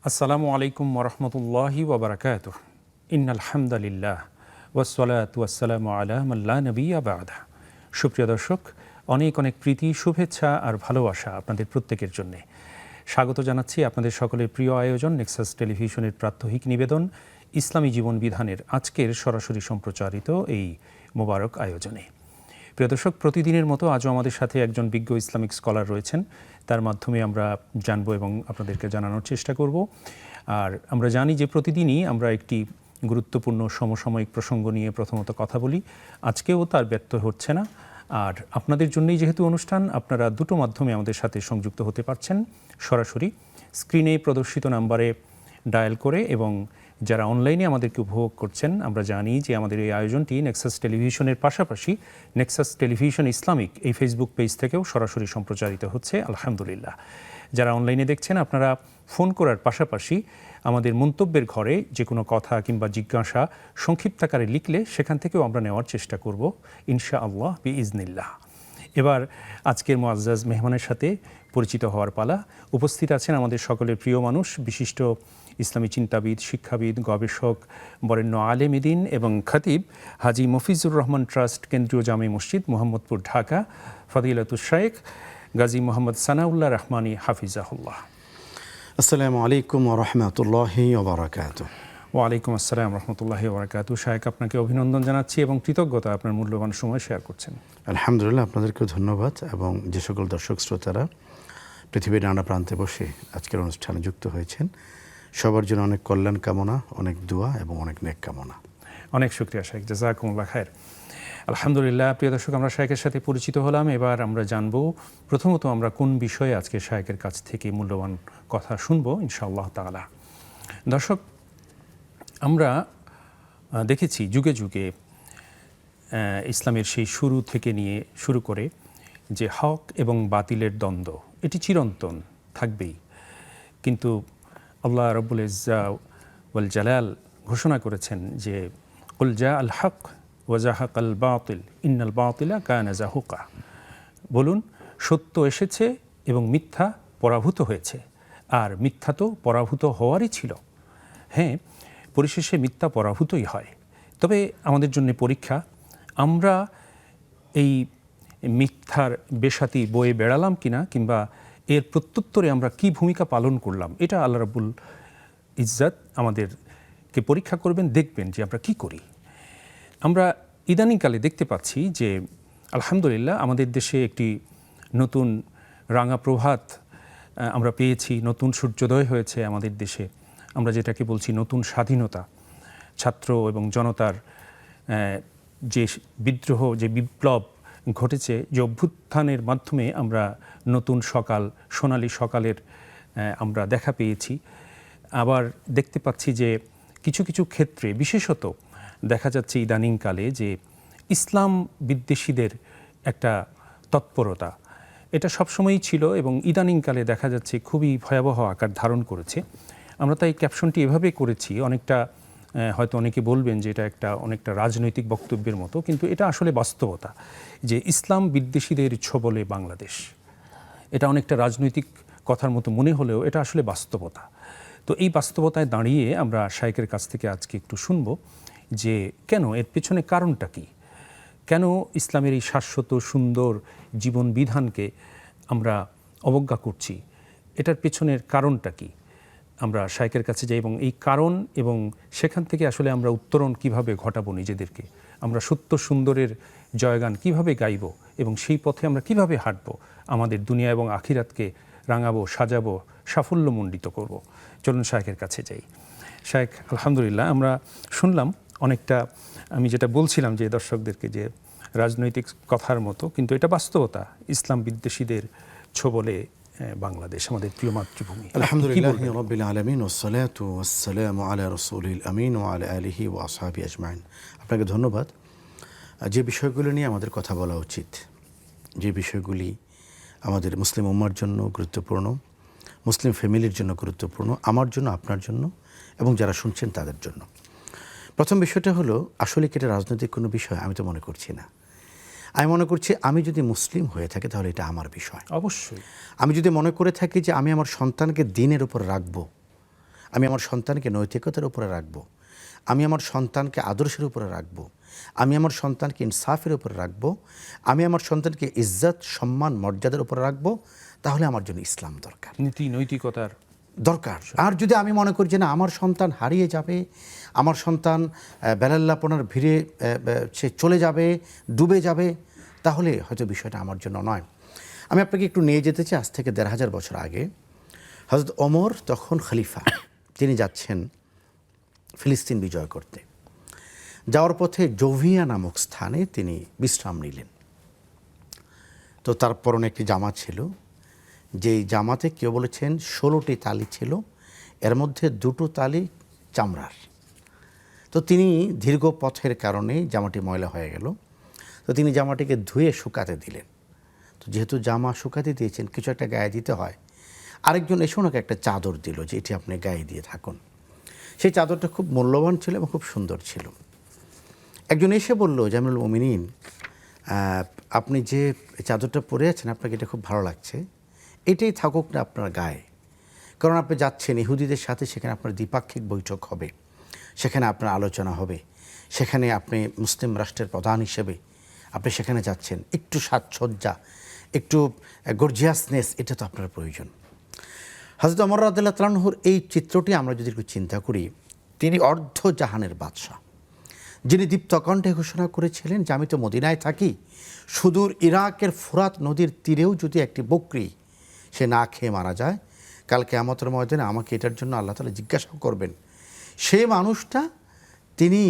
আসসালামু আলাইকুম ওরহমতুল্লাহি ওবরাকাতুহ। ইন্নাল হামদালিল্লাহ ওয়াসসালাতু ওয়াসসালামু আলা মান লা নাবিয়্যা বা'দা। সুপ্রিয় দর্শক, অনেক অনেক প্রীতি, শুভেচ্ছা আর ভালোবাসা আপনাদের প্রত্যেকের জন্যে। স্বাগত জানাচ্ছি আপনাদের সকলের প্রিয় আয়োজন নেক্সাস টেলিভিশনের প্রাত্যহিক নিবেদন ইসলামী জীবন বিধানের আজকের সরাসরি সম্প্রচারিত এই মোবারক আয়োজনে। প্রিয় দর্শক, প্রতিদিনের মতো আজও আমাদের সাথে একজন বিজ্ঞ ইসলামিক স্কলার রয়েছেন। তার মাধ্যমে আমরা জানব এবং আপনাদেরকে জানানোর চেষ্টা করব। আর আমরা জানি যে প্রতিদিনই আমরা একটি গুরুত্বপূর্ণ সমসাময়িক প্রসঙ্গ নিয়ে প্রথমত কথা বলি। আজকেও তার ব্যর্থ হচ্ছে না। আর আপনাদের জন্যই যেহেতু অনুষ্ঠান, আপনারা দুটো মাধ্যমে আমাদের সাথে সংযুক্ত হতে পারছেন। সরাসরি স্ক্রিনে প্রদর্শিত নাম্বারে ডায়াল করে, এবং যারা অনলাইনে আমাদেরকে উপভোগ করছেন, আমরা জানি যে আমাদের এই আয়োজনটি নেক্সাস টেলিভিশনের পাশাপাশি নেক্সাস টেলিভিশন ইসলামিক এই ফেসবুক পেজ থেকেও সরাসরি সম্প্রচারিত হচ্ছে, আলহামদুলিল্লাহ। যারা অনলাইনে দেখছেন, আপনারা ফোন করার পাশাপাশি আমাদের মন্তব্যের ঘরে যে কোনো কথা কিংবা জিজ্ঞাসা সংক্ষিপ্ত আকারে লিখলে সেখান থেকেও আমরা নেওয়ার চেষ্টা করব, ইনশাআল্লাহ বিইজনিল্লাহ। এবার আজকের মুআজ্জাজ মেহমানের সাথে পরিচিত হওয়ার পালা। উপস্থিত আছেন আমাদের সকলের প্রিয় মানুষ, বিশিষ্ট ইসলামী চিন্তাবিদ, শিক্ষাবিদ, গবেষক, বরেণ্য আলেম দ্বীন এবং খতিব হাজী মফিজুর রহমান ট্রাস্ট, কেন্দ্রীয় জামে মসজিদ, মোহাম্মদপুর, ঢাকা, ফদিলাতুশ শাইখ গাজী মোহাম্মদ সানাউল্লাহ রহমানী হাফিজাহুল্লাহ। আসসালামু আলাইকুম ওয়া রাহমাতুল্লাহি ওয়া বারাকাতুহু। ওয়ালাইকুম আসসালাম রহমতুল্লাহি ওয়া বারাকাতুহু। শাইখ, আপনাকে অভিনন্দন জানাচ্ছি এবং কৃতজ্ঞতা আপনার মূল্যবান সময় শেয়ার করছেন। আলহামদুলিল্লাহ, আপনাদেরকেও ধন্যবাদ, এবং যে সকল দর্শক শ্রোতারা পৃথিবীর নানা প্রান্তে বসে আজকের অনুষ্ঠানে যুক্ত হয়েছেন, সবার জন্য অনেক কল্যাণ কামনা, অনেক দোয়া এবং অনেক নেক কামনা। অনেক শুকরিয়া শাইখ, জাযাকুমুল্লাহ খায়ের। আলহামদুলিল্লাহ, প্রিয় দর্শক, আমরা শাইখের সাথে পরিচিত হলাম। এবার আমরা জানব প্রথমত আমরা কোন বিষয়ে আজকে শাইখের কাছ থেকে মূল্যবান কথা শুনব ইনশাআল্লাহ তাআলা। দর্শক, আমরা দেখেছি যুগে যুগে ইসলামের সেই শুরু থেকে নিয়ে শুরু করে যে হক এবং বাতিলের দ্বন্দ্ব, এটি চিরন্তন থাকবেই। কিন্তু আল্লাহ রাব্বুল ইজ্জা ওয়াল জালাল ঘোষণা করেছেন যে কুল জা আল হক ওয়া জাহাকাল বাতিল ইন্নাল বাতিলা কানা যাহুকা। বলুন, সত্য এসেছে এবং মিথ্যা পরাভূত হয়েছে, আর মিথ্যা তো পরাভূত হওয়ারই ছিল। হ্যাঁ, পরিশেষে মিথ্যা পরাভূতই হয়। তবে আমাদের জন্য পরীক্ষা, আমরা এই মিথ্যার বেসাতি বয়ে বেড়ালাম কিনা, কিংবা এর প্রত্যুত্তরে আমরা কি ভূমিকা পালন করলাম, এটা আল্লাহ রাব্বুল ইজ্জাত আমাদেরকে পরীক্ষা করবেন, দেখবেন যে আমরা কি করি। আমরা ইদানিংকালে দেখতে পাচ্ছি যে আলহামদুলিল্লাহ আমাদের দেশে একটি নতুন রাঙা প্রভাত আমরা পেয়েছি, নতুন সূর্যোদয় হয়েছে আমাদের দেশে। আমরা যেটাকে বলছি নতুন স্বাধীনতা, ছাত্র এবং জনতার যে বিদ্রোহ, যে বিপ্লব ঘটেছে, যে অভ্যুত্থানের মাধ্যমে আমরা নতুন সকাল, সোনালী সকালের আমরা দেখা পেয়েছি। আবার দেখতে পাচ্ছি যে কিছু কিছু ক্ষেত্রে বিশেষত দেখা যাচ্ছে ইদানিংকালে যে ইসলাম বিদ্বেষীদের একটা তৎপরতা, এটা সবসময়ই ছিল এবং ইদানিংকালে দেখা যাচ্ছে খুবই ভয়াবহ আকার ধারণ করেছে। আমরা তাই ক্যাপশনটি এভাবে করেছি, অনেকটা হয়তো অনেকে বলবেন যে এটা অনেকটা রাজনৈতিক বক্তব্যের মতো, কিন্তু এটা আসলে বাস্তবতা যে ইসলাম বিদ্বেষীদের ছোবলে বাংলাদেশ। এটা অনেকটা রাজনৈতিক কথার মতো মনে হলেও এটা আসলে বাস্তবতা। তো এই বাস্তবতায় দাঁড়িয়ে আমরা শাইখের কাছ থেকে আজকে একটু শুনব যে কেন, এর পেছনে কারণটা কি, কেন ইসলামের এই শাশ্বত সুন্দর জীবন বিধানকে আমরা অবজ্ঞা করছি, এটার পেছনের কারণটা কি। আমরা শাইখের কাছে যাই এবং এই কারণ এবং সেখান থেকে আসলে আমরা উত্তরণ কিভাবে ঘটাবো নিজেদেরকে, আমরা সত্য সুন্দরের জয়গান কিভাবে গাইব এবং সেই পথে আমরা কিভাবে হাঁটবো, আমাদের দুনিয়া এবং আখিরাতকে রাঙাবো, সাজাবো, সাফল্যমণ্ডিত করব। চলুন শাইখের কাছে যাই। শাইখ, আলহামদুলিল্লাহ আমরা শুনলাম অনেকটা, আমি যেটা বলছিলাম যে দর্শকদেরকে, যে রাজনৈতিক কথার মতো, কিন্তু এটা বাস্তবতা। ইসলাম বিদ্বেষীদের ছোবলে বাংলাদেশ, আমাদের প্রিয় মাতৃভূমি। আলহামদুলিল্লাহি রাব্বিল আলামিন ওয়াসসালাতু ওয়াসসালামু আলা রাসূলিল আমিন ওয়া আলা আলিহি ওয়া আসহাবিহি আজমাইন। আপনাকে ধন্যবাদ। যে বিষয়গুলো নিয়ে আমাদের কথা বলা উচিত, যে বিষয়গুলি আমাদের মুসলিম উম্মার জন্য গুরুত্বপূর্ণ, মুসলিম ফ্যামিলির জন্য গুরুত্বপূর্ণ, আমার জন্য, আপনার জন্য এবং যারা শুনছেন তাদের জন্য। প্রথম বিষয়টা হলো, আসলে কি এটা রাজনৈতিক কোনো বিষয়? আমি তো মনে করছি না। আমি মনে করছি আমি যদি মুসলিম হয়ে থাকি তাহলে এটা আমার বিষয়। অবশ্যই। আমি যদি মনে করে থাকি যে আমি আমার সন্তানকে দ্বীনের উপর রাখবো, আমি আমার সন্তানকে নৈতিকতার উপরে রাখবো, আমি আমার সন্তানকে আদর্শের উপরে রাখবো, আমি আমার সন্তানকে ইনসাফের উপরে রাখবো, আমি আমার সন্তানকে ইজ্জত সম্মান মর্যাদার উপরে রাখবো, তাহলে আমার জন্য ইসলাম দরকার, নীতি নৈতিকতার দরকার। আর যদি আমি মনে করি যে না, আমার সন্তান হারিয়ে যাবে, আমার সন্তান বেলাল্লাপনার ভিড়ে সে চলে যাবে, ডুবে যাবে, তাহলে হয়তো বিষয়টা আমার জন্য নয়। আমি আপনাকে একটু নিয়ে যেতে চাই আজ থেকে ১৫০০ বছর আগে। হযরত ওমর তখন খলিফা, তিনি যাচ্ছেন ফিলিস্তিন বিজয় করতে। যাওয়ার পথে জোভিয়া নামক স্থানে তিনি বিশ্রাম নিলেন। তো তার পরনে একটি জামা ছিল, যেই জামাতে কেউ বলেছেন ১৬টি তালি ছিল, এর মধ্যে 2টো তালি চামড়ার। তো তিনি দীর্ঘ পথের কারণে জামাটি ময়লা হয়ে গেল। তো তিনি জামাটিকে ধুয়ে শুকাতে দিলেন। তো যেহেতু জামা শুকাতে দিয়েছেন, কিছু একটা গায়ে দিতে হয়। আরেকজন এসে ওনাকে একটা চাদর দিল যে এটি আপনি গায়ে দিয়ে থাকুন। সেই চাদরটা খুব মূল্যবান ছিল এবং খুব সুন্দর ছিল। একজন এসে বলল, জামিলুল মুমিনিন, আপনি যে চাদরটা পরে আছেন, আপনাকে এটা খুব ভালো লাগছে, এটাই থাকুক না আপনার গায়ে। কারণ আপনি যাচ্ছেন ইহুদিদের সাথে, সেখানে আপনার দ্বিপাক্ষিক বৈঠক হবে, সেখানে আপনার আলোচনা হবে, সেখানে আপনি মুসলিম রাষ্ট্রের প্রধান হিসেবে আপনি সেখানে যাচ্ছেন, একটু সাজসজ্জা, একটু গর্জিয়াসনেস, এটা তো আপনার প্রয়োজন। হযরত ওমর রাদিয়াল্লাহু তাআলা আনহুর এই চিত্রটি আমরা যদি একটু চিন্তা করি, তিনি অর্ধ জাহানের বাদশা, যিনি দীপ্তকণ্ঠে ঘোষণা করেছিলেন যে আমি তো মদিনায় থাকি, সুদূর ইরাকের ফোরাত নদীর তীরেও যদি একটি বকরি সে না খেয়ে মারা যায়, কাল কিয়ামতের ময়দানে আমাকে এটার জন্য আল্লাহ তাআলা জিজ্ঞাসা করবেন। সেই মানুষটা তিনি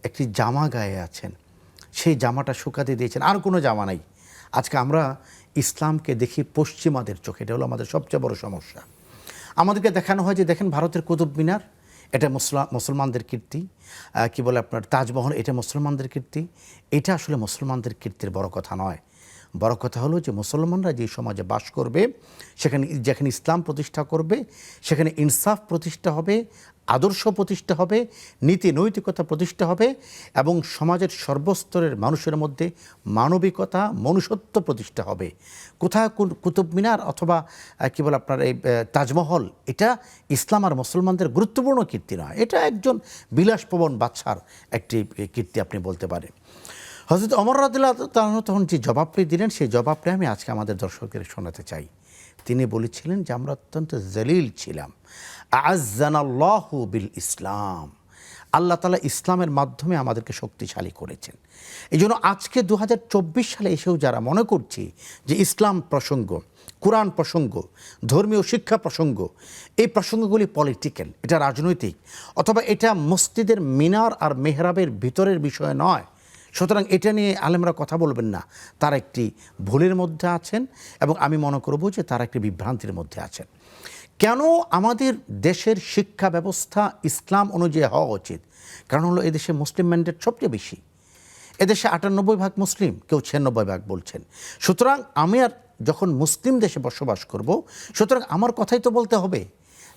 একটি জামা গায়ে আছেন, সেই জামাটা শুকাতে দিয়েছেন, আর কোনো জামা নাই। আজকে আমরা ইসলামকে দেখি পশ্চিমাদের চোখে, এটা হলো আমাদের সবচেয়ে বড় সমস্যা। আমাদেরকে দেখানো হয় যে দেখেন ভারতের কুতুব মিনার, এটা মুসলমানদের কীর্তি, কি বলে আপনার তাজমহল, এটা মুসলমানদের কীর্তি। এটা আসলে মুসলমানদের কীর্তির বড় কথা নয়। বড় কথা হলো যে মুসলমানরা যে সমাজে বাস করবে, যেখানে ইসলাম প্রতিষ্ঠা করবে, সেখানে ইনসাফ প্রতিষ্ঠা হবে, আদর্শ প্রতিষ্ঠা হবে, নীতি নৈতিকতা প্রতিষ্ঠা হবে, এবং সমাজের সর্বস্তরের মানুষের মধ্যে মানবিকতা, মনুষ্যত্ব প্রতিষ্ঠা হবে। কোথায় কুতুব মিনার অথবা কি বলে আপনার এই তাজমহল, এটা ইসলাম আর মুসলমানদের গুরুত্বপূর্ণ কীর্তি নয়, এটা একজন বিলাসপ্রবণ বাদশার একটি কীর্তি আপনি বলতে পারেন। হযরত ওমর রাদিয়াল্লাহু তাআলা আনহু তখন যে জবাবটি দিলেন, সেই জবাবটা আমি আজকে আমাদের দর্শকদের শোনাতে চাই। তিনি বলেছিলেন যে আমরা অত্যন্ত জলিল ছিলাম, আ'আজ্জানাল্লাহু বিল ইসলাম, আল্লাহ তাআলা ইসলামের মাধ্যমে আমাদেরকে শক্তিশালী করেছেন। এই জন্য আজকে 2024 সালে এসেও যারা মনে করছি যে ইসলাম প্রসঙ্গ, কোরআন প্রসঙ্গ, ধর্মীয় শিক্ষা প্রসঙ্গ, এই প্রসঙ্গগুলি পলিটিক্যাল, এটা রাজনৈতিক, অথবা এটা মসজিদের মিনার আর মেহরাবের ভিতরের বিষয় নয়, সুতরাং এটা নিয়ে আলেমরা কথা বলবেন না, তারা একটি ভুলের মধ্যে আছেন, এবং আমি মনে করব যে তারা একটি বিভ্রান্তির মধ্যে আছেন। কেন আমাদের দেশের শিক্ষা ব্যবস্থা ইসলাম অনুযায়ী হওয়া উচিত? কারণ হলো এদেশে মুসলিম ম্যান্ডেট সবচেয়ে বেশি। এদেশে ৯৮% মুসলিম, কেউ ৯৬% বলছেন। সুতরাং আমি আর যখন মুসলিম দেশে বসবাস করব, সুতরাং আমার কথাই তো বলতে হবে।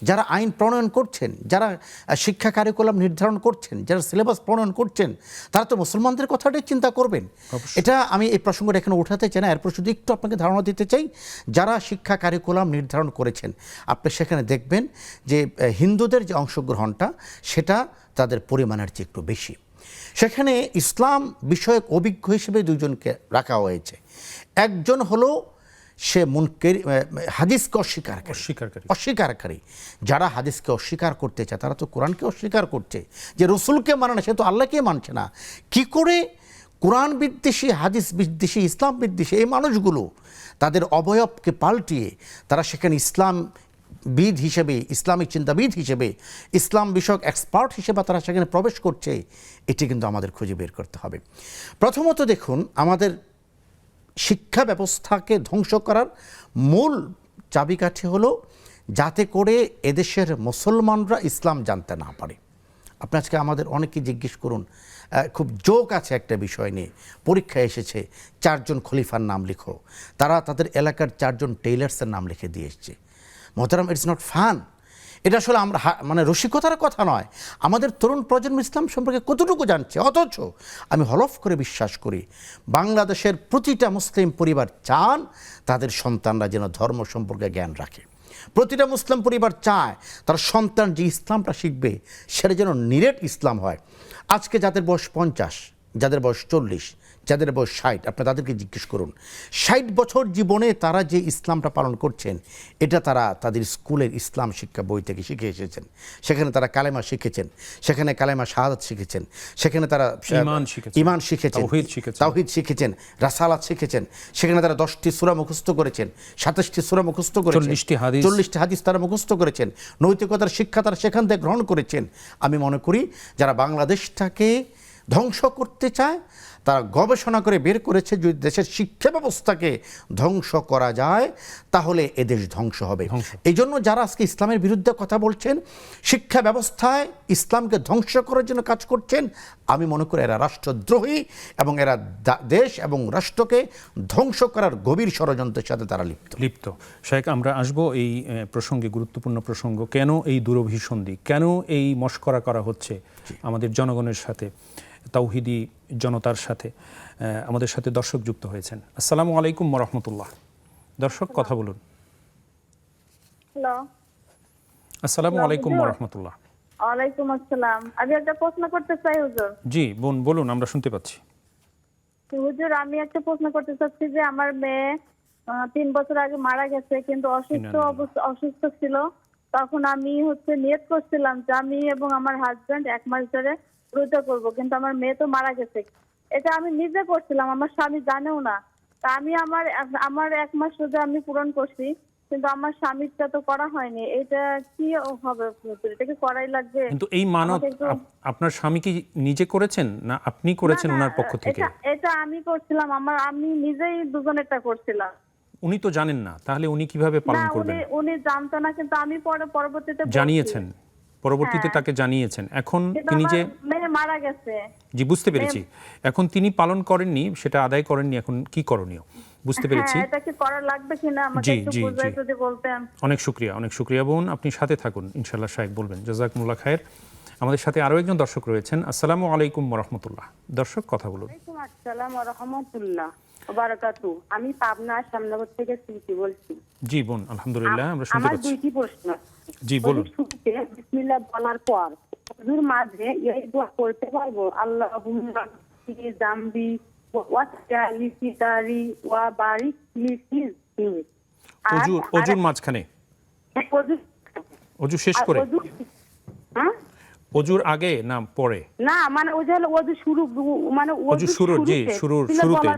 যারা আইন প্রণয়ন করছেন, যারা শিক্ষা কারিকুলাম নির্ধারণ করছেন, যারা সিলেবাস প্রণয়ন করছেন, তারা তো মুসলমানদের কথাটাই চিন্তা করবেন। এটা আমি এই প্রসঙ্গটা এখানে উঠাতে চাই না, এরপর শুধু একটু আপনাকে ধারণা দিতে চাই। যারা শিক্ষা কারিকুলাম নির্ধারণ করেছেন, আপনি সেখানে দেখবেন যে হিন্দুদের যে অংশগ্রহণটা, সেটা তাদের পরিমাণের চেয়ে একটু বেশি। সেখানে ইসলাম বিষয়ক অভিজ্ঞ হিসেবে দুজনকে রাখা হয়েছে। একজন হলো সে হাদিসকে অস্বীকারী। যারা হাদিসকে অস্বীকার করতে চায়, তারা তো কোরআনকে অস্বীকার করছে। যে রসুলকে মানে না, সে তো আল্লাহকে মানছে না। কি করে কোরআন বিদ্বেষী, হাদিস বিদ্বেষী, ইসলাম বিদ্বেষী এই মানুষগুলো তাদের অবয়বকে পাল্টিয়ে তারা সেখানে ইসলামবিদ হিসেবে, ইসলামিক চিন্তাবিদ হিসেবে, ইসলাম বিষয়ক এক্সপার্ট হিসেবে তারা সেখানে প্রবেশ করছে, এটি কিন্তু আমাদের খুঁজে বের করতে হবে। প্রথমত দেখুন, আমাদের শিক্ষা ব্যবস্থাকে ধ্বংস করার মূল চাবিকাঠি হলো যাতে করে এদেশের মুসলমানরা ইসলাম জানতে না পারে। আপনি আজকে আমাদের অনেকে জিজ্ঞেস করুন, খুব জোক আছে একটা বিষয় নিয়ে, পরীক্ষায় এসেছে 4 জন খলিফার নাম লিখো, তারা তাদের এলাকার 4 জন টেইলার্সের নাম লিখে দিয়ে এসছে। মোহতারাম, ইটস নট ফান। এটা আসলে আমরা মানে রসিকতার কথা নয়। আমাদের তরুণ প্রজন্ম ইসলাম সম্পর্কে কতটুকু জানছে, অথচ আমি হলফ করে বিশ্বাস করি বাংলাদেশের প্রতিটা মুসলিম পরিবার চান তাদের সন্তানরা যেন ধর্ম সম্পর্কে জ্ঞান রাখে। প্রতিটা মুসলিম পরিবার চায় তার সন্তান যে ইসলামটা শিখবে সেটা যেন নিরেট ইসলাম হয়। আজকে যাদের বয়স 50, যাদের বয়স 40, যাদের বয়স 60, আপনি তাদেরকে জিজ্ঞেস করুন 60 বছর জীবনে তারা যে ইসলামটা পালন করছেন এটা তারা তাদের স্কুলের ইসলাম শিক্ষা বই থেকে শিখে এসেছেন। সেখানে তারা কালেমা শিখেছেন, সেখানে কালেমা শাহাদাত শিখেছেন, সেখানে তারা ঈমান শিখেছেন, তাওহীদ শিখেছেন, রাসালাত শিখেছেন, সেখানে তারা 10টি সূরা মুখস্থ করেছেন, 27টি সূরা মুখস্থ করেছেন, 40টি হাদিস তারা মুখস্থ করেছেন, নৈতিকতার শিক্ষা তারা সেখান থেকে গ্রহণ করেছেন। আমি মনে করি যারা বাংলাদেশটাকে ধ্বংস করতে চায় তারা গবেষণা করে বের করেছে যদি দেশের শিক্ষা ব্যবস্থাকে ধ্বংস করা যায় তাহলে এদেশ ধ্বংস হবে। এই জন্য যারা আজকে ইসলামের বিরুদ্ধে কথা বলছেন, শিক্ষা ব্যবস্থায় ইসলামকে ধ্বংস করার জন্য কাজ করছেন, আমি মনে করি এরা রাষ্ট্রদ্রোহী এবং এরা দেশ এবং রাষ্ট্রকে ধ্বংস করার গভীর ষড়যন্ত্রের সাথে তারা লিপ্ত। শাইখ, আমরা আসবো এই প্রসঙ্গে, গুরুত্বপূর্ণ প্রসঙ্গ। কেন এই দুরভিসন্ধি, কেন এই মশকরা করা হচ্ছে আমাদের জনগণের সাথে, তাওহিদি জনতার সাথে? আমাদের সাথে দর্শক যুক্ত হয়েছেন। আসসালামু আলাইকুম ওয়া রাহমাতুল্লাহ। দর্শক কথা বলুন। হ্যালো, আসসালামু আলাইকুম ওয়া রাহমাতুল্লাহ। ওয়ালাইকুম আসসালাম। আমি একটা প্রশ্ন করতে চাই হুজুর। জি বোন বলুন, আমরা শুনতে পাচ্ছি। হুজুর, আমি একটা প্রশ্ন করতে চাচ্ছি যে আমার মেয়ে 3 বছর আগে মারা গেছে, কিন্তু অসুস্থ ছিল। তখন আমি নিয়ত করছিলাম যে আমি এবং আমার হাজবেন্ড 1 মাস ধরে রোজা করব, কিন্তু আমার মেয়ে তো মারা গেছে। এটা আমি নিজে করছিলাম, আমার স্বামী জানেও না। তা আমি আমার 1 মাস রোজা আমি পূরণ করছি, কিন্তু আমার স্বামীরটা তো করা হয়নি। এটা কি হবে? এটা কি করাই লাগবে? কিন্তু এই মানত আপনার স্বামী কি নিজে করেছেন না আপনি করেছেন ওনার পক্ষ থেকে? এটা আমি করছিলাম, আমি নিজেই দুজনেরটা করছিলাম। উনি তো জানেন না, তাহলে উনি কিভাবে পালন করবেন? উনি জানতো না, কিন্তু আমি পরবর্তীতে জানিয়েছেন, পরবর্তীতে তাকে জানিয়েছেন। এখন তিনি যে মেয়ে মারা গেছে, জি বুঝতে পেরেছি, এখন তিনি পালন করেননি, সেটা আদায় করেননি, এখন কি করণীয় বুঝতে পেরেছি। এটা কি করা লাগবে কিনা আমাকে একটু বুঝাই যদি বলতেন। অনেক শুকরিয়া বোন, আপনি সাথে থাকুন, ইনশাআল্লাহ শাইখ বলবেন। জাযাকুমুল্লাহ খায়ের। আমাদের সাথে আরো একজন দর্শক রয়েছেন। আসসালামু আলাইকুম ওয়া রাহমাতুল্লাহ। দর্শক কথা বলুন। ওয়ালাইকুম আসসালাম ওয়া রাহমাতুল্লাহ ওয়া বারাকাতু। আমি পাবনা শ্যামনগর থেকে সুইটি বলছি। জি বোন, আলহামদুলিল্লাহ, আমরা শুনতে পাচ্ছি। আমার দুইটি প্রশ্ন। জি বলুন। বিসমিল্লাহ বলার পর হুজুর মাঝে এই দোয়া করতে পারবো? আল্লাহুম্মা ফি জামবি ওয়া তালি ফিদারি ওয়া বারিক লি ফিহি। ওজুর মাঝখানে? ওজু শেষ করে? ওজুর আগে না পরে? না, মানে ওই যে ওজু শুরু, মানে ওজু শুরুতে।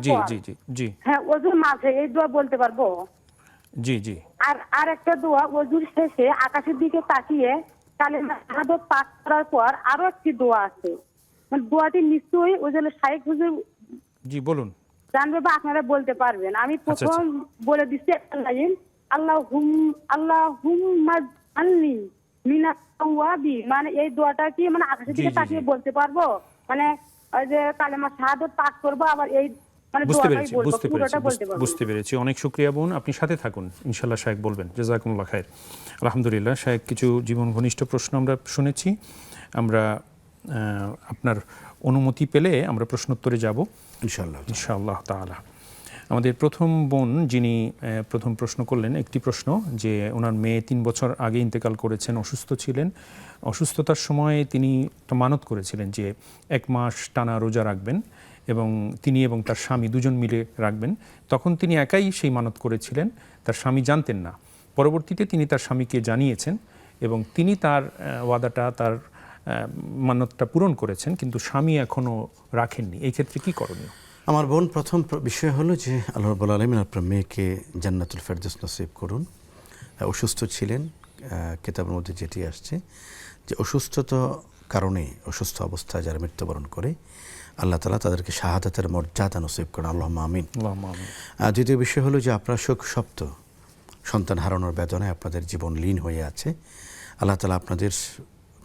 জি জি জি জি। হ্যাঁ, ওজুর মাঝে এই দোয়া বলতে পারবো? জি জি। আর একটা দোয়া, ওজুর শেষে আকাশের দিকে তাকিয়ে কালেমা শাহাদাত পাঠ করার পর আরো একটি দোয়া আছে, মানে দোয়াটি নিশ্চয়ই ওই যে শাইখ হুজুর জি বলুন জানবে বা আপনারা বলতে পারবেন। আমি প্রথম বলে দিচ্ছি একটা লাইন, আল্লাহুম্মা জাআলনি মিনাত তাওয়াবি। মানে এই দোয়াটা কি মানে আকাশের দিকে তাকিয়ে বলতে পারবো? মানে ওই যে কালেমা শাহাদাত পাঠ করবো, আবার এই মানে দোয়াটাই বলবো, পুরোটা বলতে পারবো? বুঝতে পেরেছি। অনেক শুকরিয়া বোন, আপনি সাথে থাকুন, ইনশাআল্লাহ শাইখ বলবেন। জাযাকুমুল্লাহ খায়ের। আলহামদুলিল্লাহ শাইখ, কিছু জীবন ঘনিষ্ঠ প্রশ্ন আমরা শুনেছি। আমরা আপনার অনুমতি পেলে আমরা প্রশ্নোত্তরে যাব ইনশাআল্লাহ তাআলা। আমাদের প্রথম বোন যিনি প্রথম প্রশ্ন করলেন, একটি প্রশ্ন যে ওনার মেয়ে 3 বছর আগে ইন্তেকাল করেছেন, অসুস্থ ছিলেন। অসুস্থতার সময় তিনি মানত করেছিলেন যে 1 মাস টানা রোজা রাখবেন এবং তিনি এবং তার স্বামী দুজন মিলে রাখবেন। তখন তিনি একাই সেই মানত করেছিলেন, তার স্বামী জানতেন না। পরবর্তীতে তিনি তার স্বামীকে জানিয়েছেন এবং তিনি তার ওয়াদাটা, তার মানতটা পূরণ করেছেন, কিন্তু স্বামী এখনো রাখেননি। এই ক্ষেত্রে কি করণীয়? আমার বোন, প্রথম বিষয় হলো যে আল্লাহ রাব্বুল আলামিন আপনার মেয়েকে জান্নাতুল ফেরদৌস নসিব করুন। অসুস্থ ছিলেন, কিতাবের মধ্যে যেটি আসছে যে অসুস্থতার কারণে, অসুস্থ অবস্থায় যারা মৃত্যুবরণ করে আল্লাহ তাআলা তাদেরকে শাহাদাতের মর্যাদা নসিব করেন, আল্লাহুম্মা আমিন। দ্বিতীয় বিষয় হলো যে আপনার শোক সপ্ত সন্তান হারানোর বেদনায় আপনাদের জীবন লীন হয়ে আছে। আল্লাহ তাআলা আপনাদের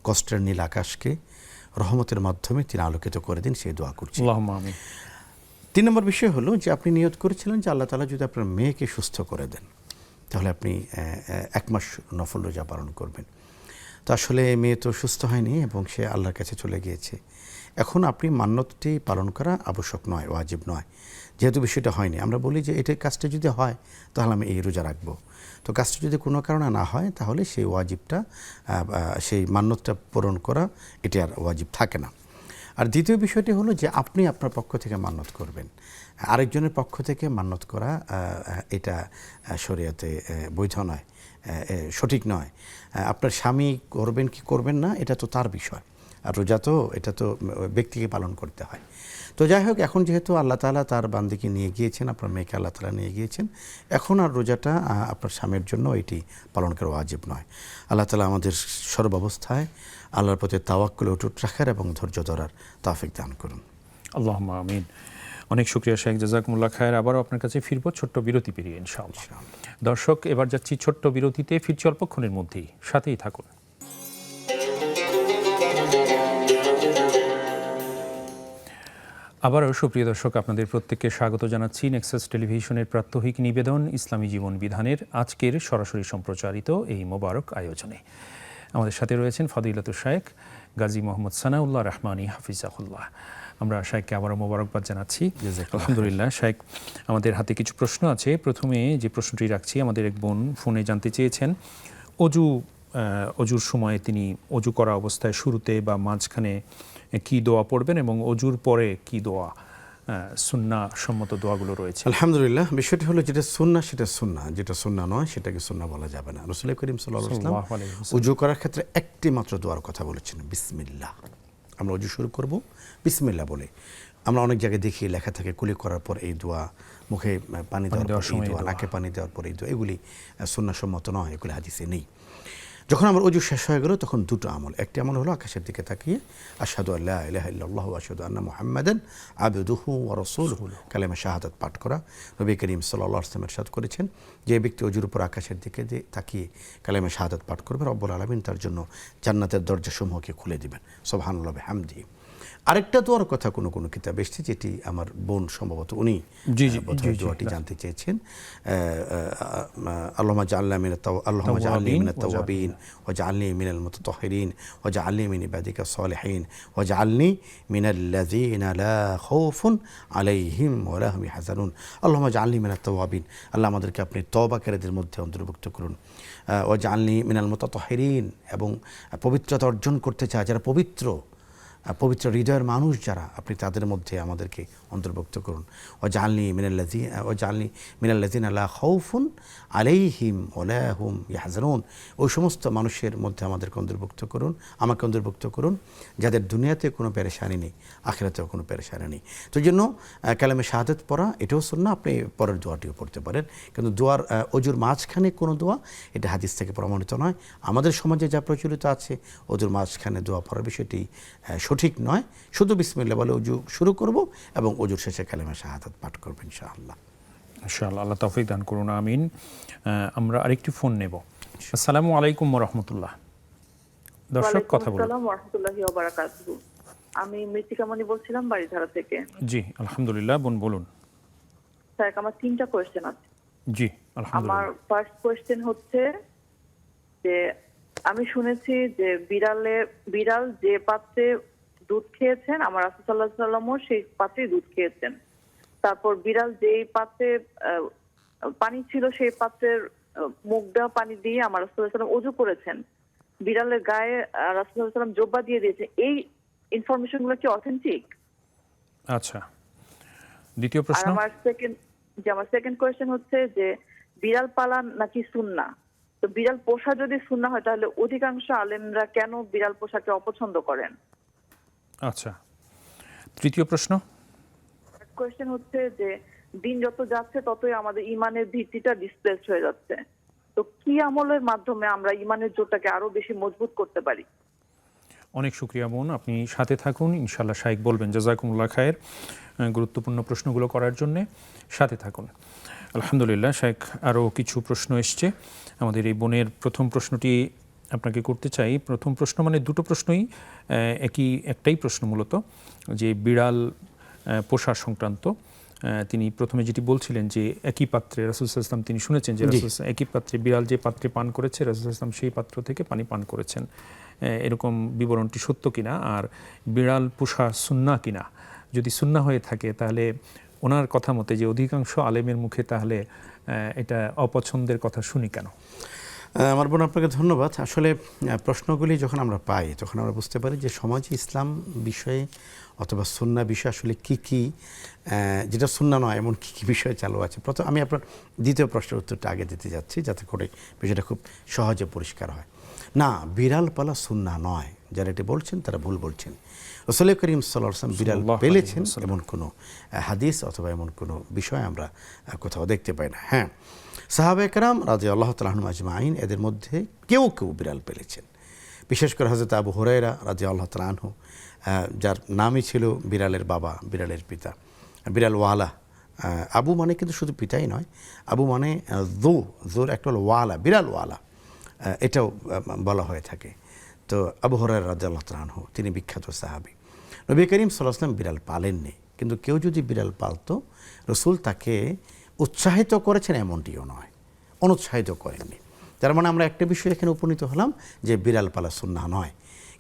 কষ্টের নীল আকাশকে রহমতের মাধ্যমে তিনি আলোকিত করে দিন, সেই দোয়া করছি। 3 নম্বর বিষয় হলো যে আপনি নিয়ত করেছিলেন যে আল্লাহ তাআলা যদি আপনার মেয়েকে সুস্থ করে দেন তাহলে আপনি 1 মাস নফল রোজা পালন করবেন। তো আসলে মেয়ে তো সুস্থ হয়নি এবং সে আল্লাহর কাছে চলে গিয়েছে। এখন আপনি মান্যতটি পালন করা আবশ্যক নয়, ওয়াজিব নয়, যেহেতু বিষয়টা হয়নি। আমরা বলি যে এটা কাজটা যদি হয় তাহলে আমি এই রোজা রাখবো। তো কাজটা যদি কোনো কারণে না হয় তাহলে সেই ওয়াজিবটা, সেই মান্যতটা পূরণ করা, এটা আর ওয়াজিব থাকে না। আর দ্বিতীয় বিষয়টি হলো যে আপনি আপনার পক্ষ থেকে মান্যত করবেন, আরেকজনের পক্ষ থেকে মান্যত করা এটা শরীয়তে বৈধ নয়, সঠিক নয়। আপনার স্বামী করবেন কি করবেন না এটা তো তার বিষয়, আর রোজা তো এটা তো ব্যক্তিকে পালন করতে হয়। তো যাই হোক, এখন যেহেতু আল্লাহ তাআলা তার বান্দিকে নিয়ে গিয়েছেন, আপনার মেয়েকে আল্লাহ তাআলা নিয়ে গিয়েছেন, এখন আর রোজাটা আপনার স্বামীর জন্য এটি পালন করা ওয়াজিব নয়। আল্লাহ তাআলা আমাদের সর্বাবস্থায় আল্লাহর প্রতি তাওয়াক্কুল অটুট রাখার এবং ধৈর্য ধরার তৌফিক দান করুন। আল্লাহুম্মা আমিন। অনেক শুকরিয়া শেখ, জাযাকুমুল্লাহ খায়ের। আবারও আপনার কাছে ফিরবো ছোট্ট বিরতি পেরিয়ে ইনশাআল্লাহ। দর্শক, এবার যাচ্ছি ছোট্ট বিরতিতে, ফিরছি অল্পক্ষণের মধ্যেই, সাথেই থাকুন। আবারও সুপ্রিয় দর্শক, আপনাদের প্রত্যেককে স্বাগত জানাচ্ছি নেক্সাস টেলিভিশনের প্রাত্যহিক নিবেদন ইসলামী জীবন বিধানের আজকের সরাসরি সম্প্রচারিত এই মোবারক আয়োজনে। আমাদের সাথে রয়েছেন ফদিলাতুল শায়েখ গাজী মোহাম্মদ সানাউল্লাহ রহমানী হাফিজাহুল্লাহ। আমরা শায়েখকে আবারও মোবারকবাদ জানাচ্ছি। আলহামদুলিল্লাহ। শায়েখ, আমাদের হাতে কিছু প্রশ্ন আছে। প্রথমে যে প্রশ্নটি রাখছি, আমাদের এক বোন ফোনে জানতে চেয়েছেন অজুর সময় তিনি অজু করা অবস্থায় শুরুতে বা মাঝখানে কি দোয়া পড়বেন এবং অজুর পরে কি দোয়া, সুন্নাহ সম্মত দোয়াগুলো রয়েছে। আলহামদুলিল্লাহ। বিষয়টি হলো যেটা সুন্নাহ সেটা সুন্নাহ, যেটা সুন্নাহ নয় সেটাকে সুন্নাহ বলা যাবে না। রাসূল করিম সাল্লাল্লাহু আলাইহি ওয়াসাল্লাম অজু করার ক্ষেত্রে একটি মাত্র দোয়ার কথা বলেছেন, বিসমিল্লাহ। আমরা অজু শুরু করব বিসমিল্লাহ বলে। আমরা অনেক জায়গায় দেখি লেখা থাকে কুলি করার পর এই দোয়া, মুখে পানি দেওয়ার পর এই দোয়া, নাকে পানি দেওয়ার পর এই দোয়া। এগুলি সুন্নাহ সম্মত নয়, এগুলি হাদিসে নেই। যখন আমার অজু শেষ হয়ে গেল তখন দুটো আমল। একটি আমল হলো আকাশের দিকে তাকিয়ে আশহাদু আল্লা ইলাহা ইল্লাল্লাহু ওয়া আশহাদু আন্না মুহাম্মাদান আবদুহু ওয়া রাসূলুহু কালেমা শাহাদাত পাঠ করা। নবী করিম সাল্লাল্লাহু আলাইহি ওয়াসাল্লাম ইরশাদ করেছেন, যে ব্যক্তি অজুর উপর আকাশের দিকে তাকিয়ে কালেমা শাহাদাত পাঠ করবে, রব্বুল আলামিন তার জন্য জান্নাতের দরজাসমূহকে খুলে দিবেন। সুবহানাল্লাহি ওয়া বিহামদিহি। আরেকটা দোয়ার কথা কোনো কোনো কিতাব এসেছে, যেটি আমার বোন সম্ভবত উনি দোয়াটি জানতে চেয়েছেন। আল্লাহুম্মা জাআলনা মিনাত তাওয়াবিন ওয়া জাআলনি মিনাল মুতাতাহহিরিন ওয়া জাআলনি মিন ইবাদিকা সালিহিন ওয়া জাআলনি মিনাল্লাযিনা লা খাউফুন আলাইহিম ওয়া লা হুম ইয়াহজানুন। আল্লাহুম্মা জাআলনি মিনাত তাওয়াবিন, আল্লাহ আমাদেরকে আপনি তওবাকারীদের মধ্যে অন্তর্ভুক্ত করুন। ওয়া জাআলনি মিনাল মুতাতাহহিরিন, এবং পবিত্রতা অর্জন করতে চায় যারা পবিত্র হৃদয়ের মানুষ যারা, আপনি তাদের মধ্যে আমাদেরকে অন্তর্ভুক্ত করুন। ও জাআলনি মিনাল্লাযিনা লা খাউফুন আলাইহিম ওয়া লা হুম ইয়াহজানুন, ওই সমস্ত মানুষের মধ্যে আমাদেরকে অন্তর্ভুক্ত করুন, আমাকে অন্তর্ভুক্ত করুন যাদের দুনিয়াতে কোনো পেরেশানি নেই, আখিরাতেও কোনো পেরেশানি নেই। তো এই জন্য কালেমে শাহাদাত পড়া এটাও সুন্নাহ, আপনি পরের দোয়াটিও পড়তে পারেন। কিন্তু দোয়ার অজুর মাঝখানে কোনো দোয়া, এটা হাদিস থেকে প্রমাণিত নয়। আমাদের সমাজে যা প্রচলিত আছে অজুর মাঝখানে দোয়া পড়ার বিষয়টি সঠিক নয়। শুধু বিসমিল্লাহ বলে অজু শুরু করব এবং অজুর শেষে কালেমা শাহাদাত পাঠ করব ইনশাআল্লাহ। ইনশাআল্লাহ, আল্লাহ তৌফিক দান করুন, আমিন। আমরা আরেকটি ফোন নেব। আসসালামু আলাইকুম ওয়া রাহমাতুল্লাহ। দর্শক কথা বলুন। আসসালামু আলাইকুম ওয়া বারাকাতুহু। আমি মৃত্তিকামণি বলছিলাম বাড়িধারা থেকে। জি আলহামদুলিল্লাহ, বোন বলুন। স্যার, আমার 3টা কোয়েশ্চেন আছে। জি আলহামদুলিল্লাহ। আমার ফার্স্ট কোয়েশ্চেন হচ্ছে যে আমি শুনেছি যে বিড়াল যে পাত্রে দুধ খেয়েছেন, আমার রাসূল সাল্লাল্লাহু আলাইহি ওয়াসাল্লামও সেই পাত্রে দুধ খেয়েছেন। তারপর বিড়াল যেই পাত্রে পানি ছিল সেই পাত্রের মুখ দেওয়া পানি দিয়ে আমার রাসূল সাল্লাল্লাহু আলাইহি ওয়াসাল্লাম ওযু করেছেন। বিড়ালের গায়ে রাসূল সাল্লাল্লাহু আলাইহি ওয়াসাল্লাম জোব্বা দিয়ে দিয়েছে। এই ইনফরমেশনগুলো কি অথেন্টিক? আচ্ছা, দ্বিতীয় প্রশ্ন। আমার সেকেন্ড কোয়েশ্চেন হচ্ছে যে বিড়াল পালন নাকি সুন্নাহ? তো বিড়াল পোষা যদি সুন্নাহ হয় তাহলে অধিকাংশ আলেমরা কেন বিড়াল পোষাকে অপছন্দ করেন? আচ্ছা, তৃতীয় প্রশ্ন। কোয়েশ্চেন হচ্ছে যে দিন যত যাচ্ছে ততই আমাদের ঈমানের ভিত্তিটা ডিসপ্লেসড হয়ে যাচ্ছে। তো কি আমলের মাধ্যমে আমরা ঈমানের জোরটাকে আরো বেশি মজবুত করতে পারি? অনেক শুকরিয়া বোন, আপনি সাথে থাকুন, ইনশাআল্লাহ শাইখ বলবেন। জাযাকুমুল্লাহ খায়ের, গুরুত্বপূর্ণ প্রশ্নগুলো করার জন্য সাথে থাকুন। আলহামদুলিল্লাহ শাইখ, আরও কিছু প্রশ্ন এসছে। আমাদের এই বোনের প্রথম প্রশ্নটি আপনাকে করতে চাই। প্রথম প্রশ্ন মানে দুটো প্রশ্নই একটাই প্রশ্ন মূলত, যে বিড়াল পোষা সংক্রান্ত। তিনি প্রথমে যেটি বলছিলেন যে একই পাত্রে রাসূল সাল্লাল্লাহু আলাইহি ওয়াসাল্লাম তিনি শুনেছেন যে রাসূল সাল্লাল্লাহু আলাইহি ওয়াসাল্লাম একই পাত্রে বিড়াল যে পাত্রে পান করেছে রাসূল সাল্লাল্লাহু আলাইহি ওয়াসাল্লাম সেই পাত্র থেকে পানি পান করেছেন, এরকম বিবরণটি সত্য কিনা, আর বিড়াল পোষা সুন্নাহ কিনা। যদি সুন্নাহ হয়ে থাকে তাহলে ওনার কথা মতে যে অধিকাংশ আলেমের মুখে তাহলে এটা অপছন্দের কথা শুনি কেন? আমার বোন, আপনাকে ধন্যবাদ। আসলে প্রশ্নগুলি যখন আমরা পাই তখন আমরা বুঝতে পারি যে সমাজে ইসলাম বিষয়ে অথবা সুন্নাহ বিষয়ে আসলে কী কী, যেটা সুন্নাহ নয় এমন কী কী বিষয় চালু আছে। প্রথম আমি আপনার দ্বিতীয় প্রশ্নের উত্তরটা আগে দিতে যাচ্ছি যাতে করে বিষয়টা খুব সহজে পরিষ্কার হয়। না, বিড়াল পালা সুন্নাহ নয়, যারা এটি বলছেন তারা ভুল বলছেন। রাসূল করিম সাল্লাল্লাহু আলাইহি ওয়াসাল্লাম বিড়াল পেলেছেন এমন কোনো হাদিস অথবা এমন কোনো বিষয় আমরা কোথাও দেখতে পাই না। হ্যাঁ, সাহাবা একরাম রাদিয়াল্লাহু তাআলা আনহুম আজমাইন এদের মধ্যে কেউ কেউ বিড়াল পেলেছেন। বিশেষ করে হযরত আবু হুরায়রা রাদিয়াল্লাহু তাআলা আনহু, যার নামই ছিল বিড়ালের বাবা, বিড়ালের পিতা, বিড়ালওয়ালা। আবু মানে কিন্তু শুধু পিতাই নয়, আবু মানে জোর একটা হলো ওয়ালা, বিড়ালওয়ালা, এটাও বলা হয়ে থাকে। তো আবু হুরায়রা রাদিয়াল্লাহু তাআলা আনহু তিনি বিখ্যাত সাহাবী। নবী করিম সাল্লাল্লাহু আলাইহি ওয়াসাল্লাম বিড়াল পালেননি, কিন্তু কেউ যদি বিড়াল পালতো রাসূল তাকে উৎসাহিত করেছেন এমনটিও নয়, অনুৎসাহিত করেননি। তার মানে আমরা একটা বিষয় এখানে উপনীত হলাম যে বিড়াল পালা সুন্নাহ নয়,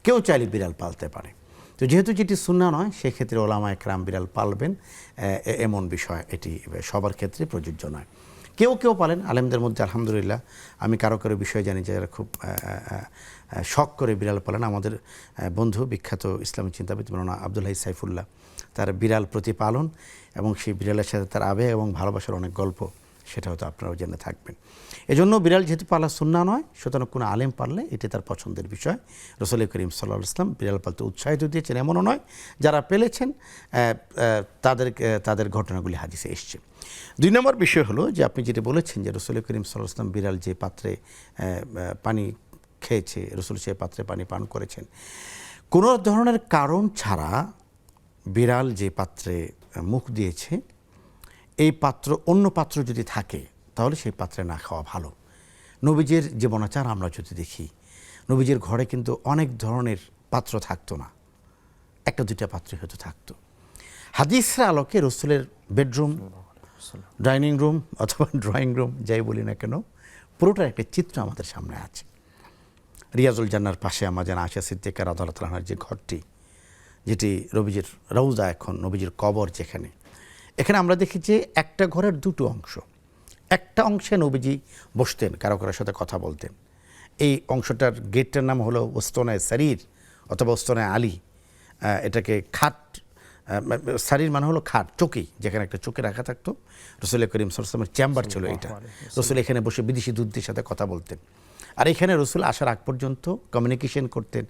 কেউ চাইলে বিড়াল পালতে পারে। তো যেহেতু যেটি সুন্নাহ নয় সেক্ষেত্রে ওলামা একরাম বিড়াল পালবেন এমন বিষয় এটি সবার ক্ষেত্রে প্রযোজ্য নয়। কেউ কেউ পালেন আলেমদের মধ্যে, আলহামদুলিল্লাহ। আমি কারো কারো বিষয় জানি যারা খুব শখ করে বিড়াল পালেন। আমাদের বন্ধু বিখ্যাত ইসলামী চিন্তাবিদ মাওলানা আব্দুল হাই সাইফুল্লাহ, তার বিড়াল প্রতিপালন এবং সেই বিড়ালের সাথে তার আবেগ এবং ভালোবাসার অনেক গল্প, সেটা হয়তো আপনারাও জেনে থাকবেন। এজন্য বিড়াল যেহেতু পালা সুন্নাহ নয়, সুতরাং কোনো আলেম পারলে এটি তার পছন্দের বিষয়। রাসূল করিম সাল্লাল্লাহু আলাইহি ওয়াসাল্লাম বিড়াল পালতে উৎসাহিত দিয়েছেন এমনও নয়, যারা পেলেছেন তাদের ঘটনাগুলি হাদিসে এসছে। 2 নম্বর বিষয় হলো যে আপনি যেটা বলেছেন যে রাসূল করিম সাল্লাল্লাহু আলাইহি ওয়াসাল্লাম বিড়াল যে পাত্রে পানি খেয়েছে, রাসূল সেই পাত্রে পানি পান করেছেন। কোনো ধরনের কারণ ছাড়া বিড়াল যে পাত্রে মুখ দিয়েছে, এই পাত্র অন্য পাত্র যদি থাকে তাহলে সেই পাত্রে না খাওয়া ভালো। নবীজির জীবনাচার আমরা যদি দেখি, নবীজির ঘরে কিন্তু অনেক ধরনের পাত্র থাকতো না, 1-2টা পাত্রই হয়তো থাকতো। হাদিসের আলোকে রাসূলের বেডরুম, ডাইনিং রুম অথবা ড্রয়িং রুম যাই বলি না কেন, পুরোটার একটা চিত্র আমাদের সামনে আছে। রিয়াজুল জান্নার পাশে আমাদের আয়েশা সিদ্দিকা রাদিয়াল্লাহু তাআলা আনহার যে ঘরটি, যেটি নবীজির রওজা, এখন নবীজির কবর যেখানে, এখানে আমরা দেখি যে একটা ঘরের 2টো অংশ। একটা অংশে নবীজি বসতেন, কারো কারোর সাথে কথা বলতেন। এই অংশটার গেটটার নাম হলো ওস্তনায় সারির অথবা ওস্তনায় আলী। এটাকে খাট, সারির মানে হলো খাট, চৌকি, যেখানে একটা চৌকি রাখা থাকতো। রাসূল করিম সাল্লাল্লাহু আলাইহি ওয়াসাল্লামের চেম্বার ছিল এটা। রাসূল এখানে বসে বিদেশি দূতদের সাথে কথা বলতেন। আর এখানে রাসূল আসার আগ পর্যন্ত কমিউনিকেশন করতেন,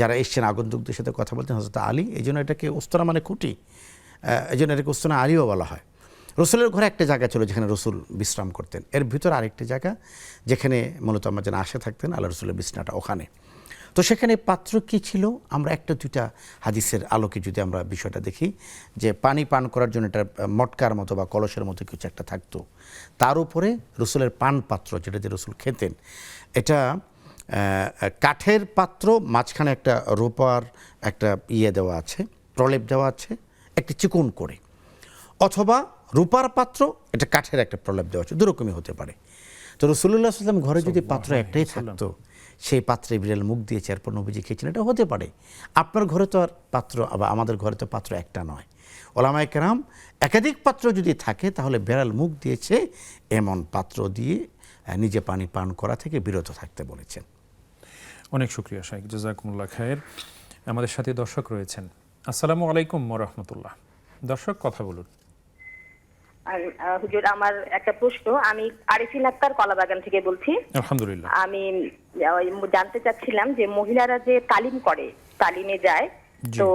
যারা এসছেন আগন্তুকদের সাথে কথা বলতেন হযরত আলী। এই জন্য এটাকে ওস্তনা মানে খুঁটি, এই জন্য এটাকে ওস্তনা আলীও বলা হয়। রসুলের ঘরে একটা জায়গা ছিল যেখানে রসুল বিশ্রাম করতেন, এর ভিতর আরেকটি জায়গা যেখানে মূলত আমরা যেন আশা থাকতেন, আল্লাহ রসুলের বিছনাটা ওখানে। তো সেখানে পাত্র কি ছিল, আমরা 1-2টা হাদিসের আলোকে যদি আমরা বিষয়টা দেখি, যে পানি পান করার জন্য এটা মটকার মতো বা কলসের মতো কিছু একটা থাকতো। তার উপরে রসুলের পান পাত্র, যেটা দিয়ে রসুল খেতেন, এটা কাঠের পাত্র, মাঝখানে একটা রূপার একটা দেওয়া আছে, প্রলেপ দেওয়া আছে একটি চিকন করে, অথবা রূপার পাত্র, এটা কাঠের একটা প্রলেপ দেওয়া আছে, দুরকমই হতে পারে। তো রাসূলুল্লাহ সাল্লাল্লাহু আলাইহি ওয়াসাল্লাম ঘরে যদি পাত্র একটাই থাকতো, সেই পাত্রে বিড়াল মুখ দিয়েছে এরপর নবীজি খেয়েছেন, এটা হতে পারে। আপনার ঘরে তো আর পাত্র, আবার আমাদের ঘরে তো পাত্র একটা নয়। ওলামায়ে কেরাম একাধিক পাত্র যদি থাকে তাহলে বিড়াল মুখ দিয়েছে এমন পাত্র দিয়ে নিজে পানি পান করা থেকে বিরত থাকতে বলেছেন। অনেক শুকরিয়া শাইখ, জাযাকুমুল্লাহ খায়ের। আমাদের সাথে দর্শক রয়েছেন। আসসালামু আলাইকুম ওয়া রাহমাতুল্লাহ। দর্শক কথা বলুন। হুজুর, আমার একটা প্রশ্ন। আমি আরিফিন আক্তার কলাবাগান থেকে বলছি। আলহামদুলিল্লাহ। আমি জানতে চাচ্ছিলাম যে মহিলারা যে তালিম করে, তালিমে যায়, তো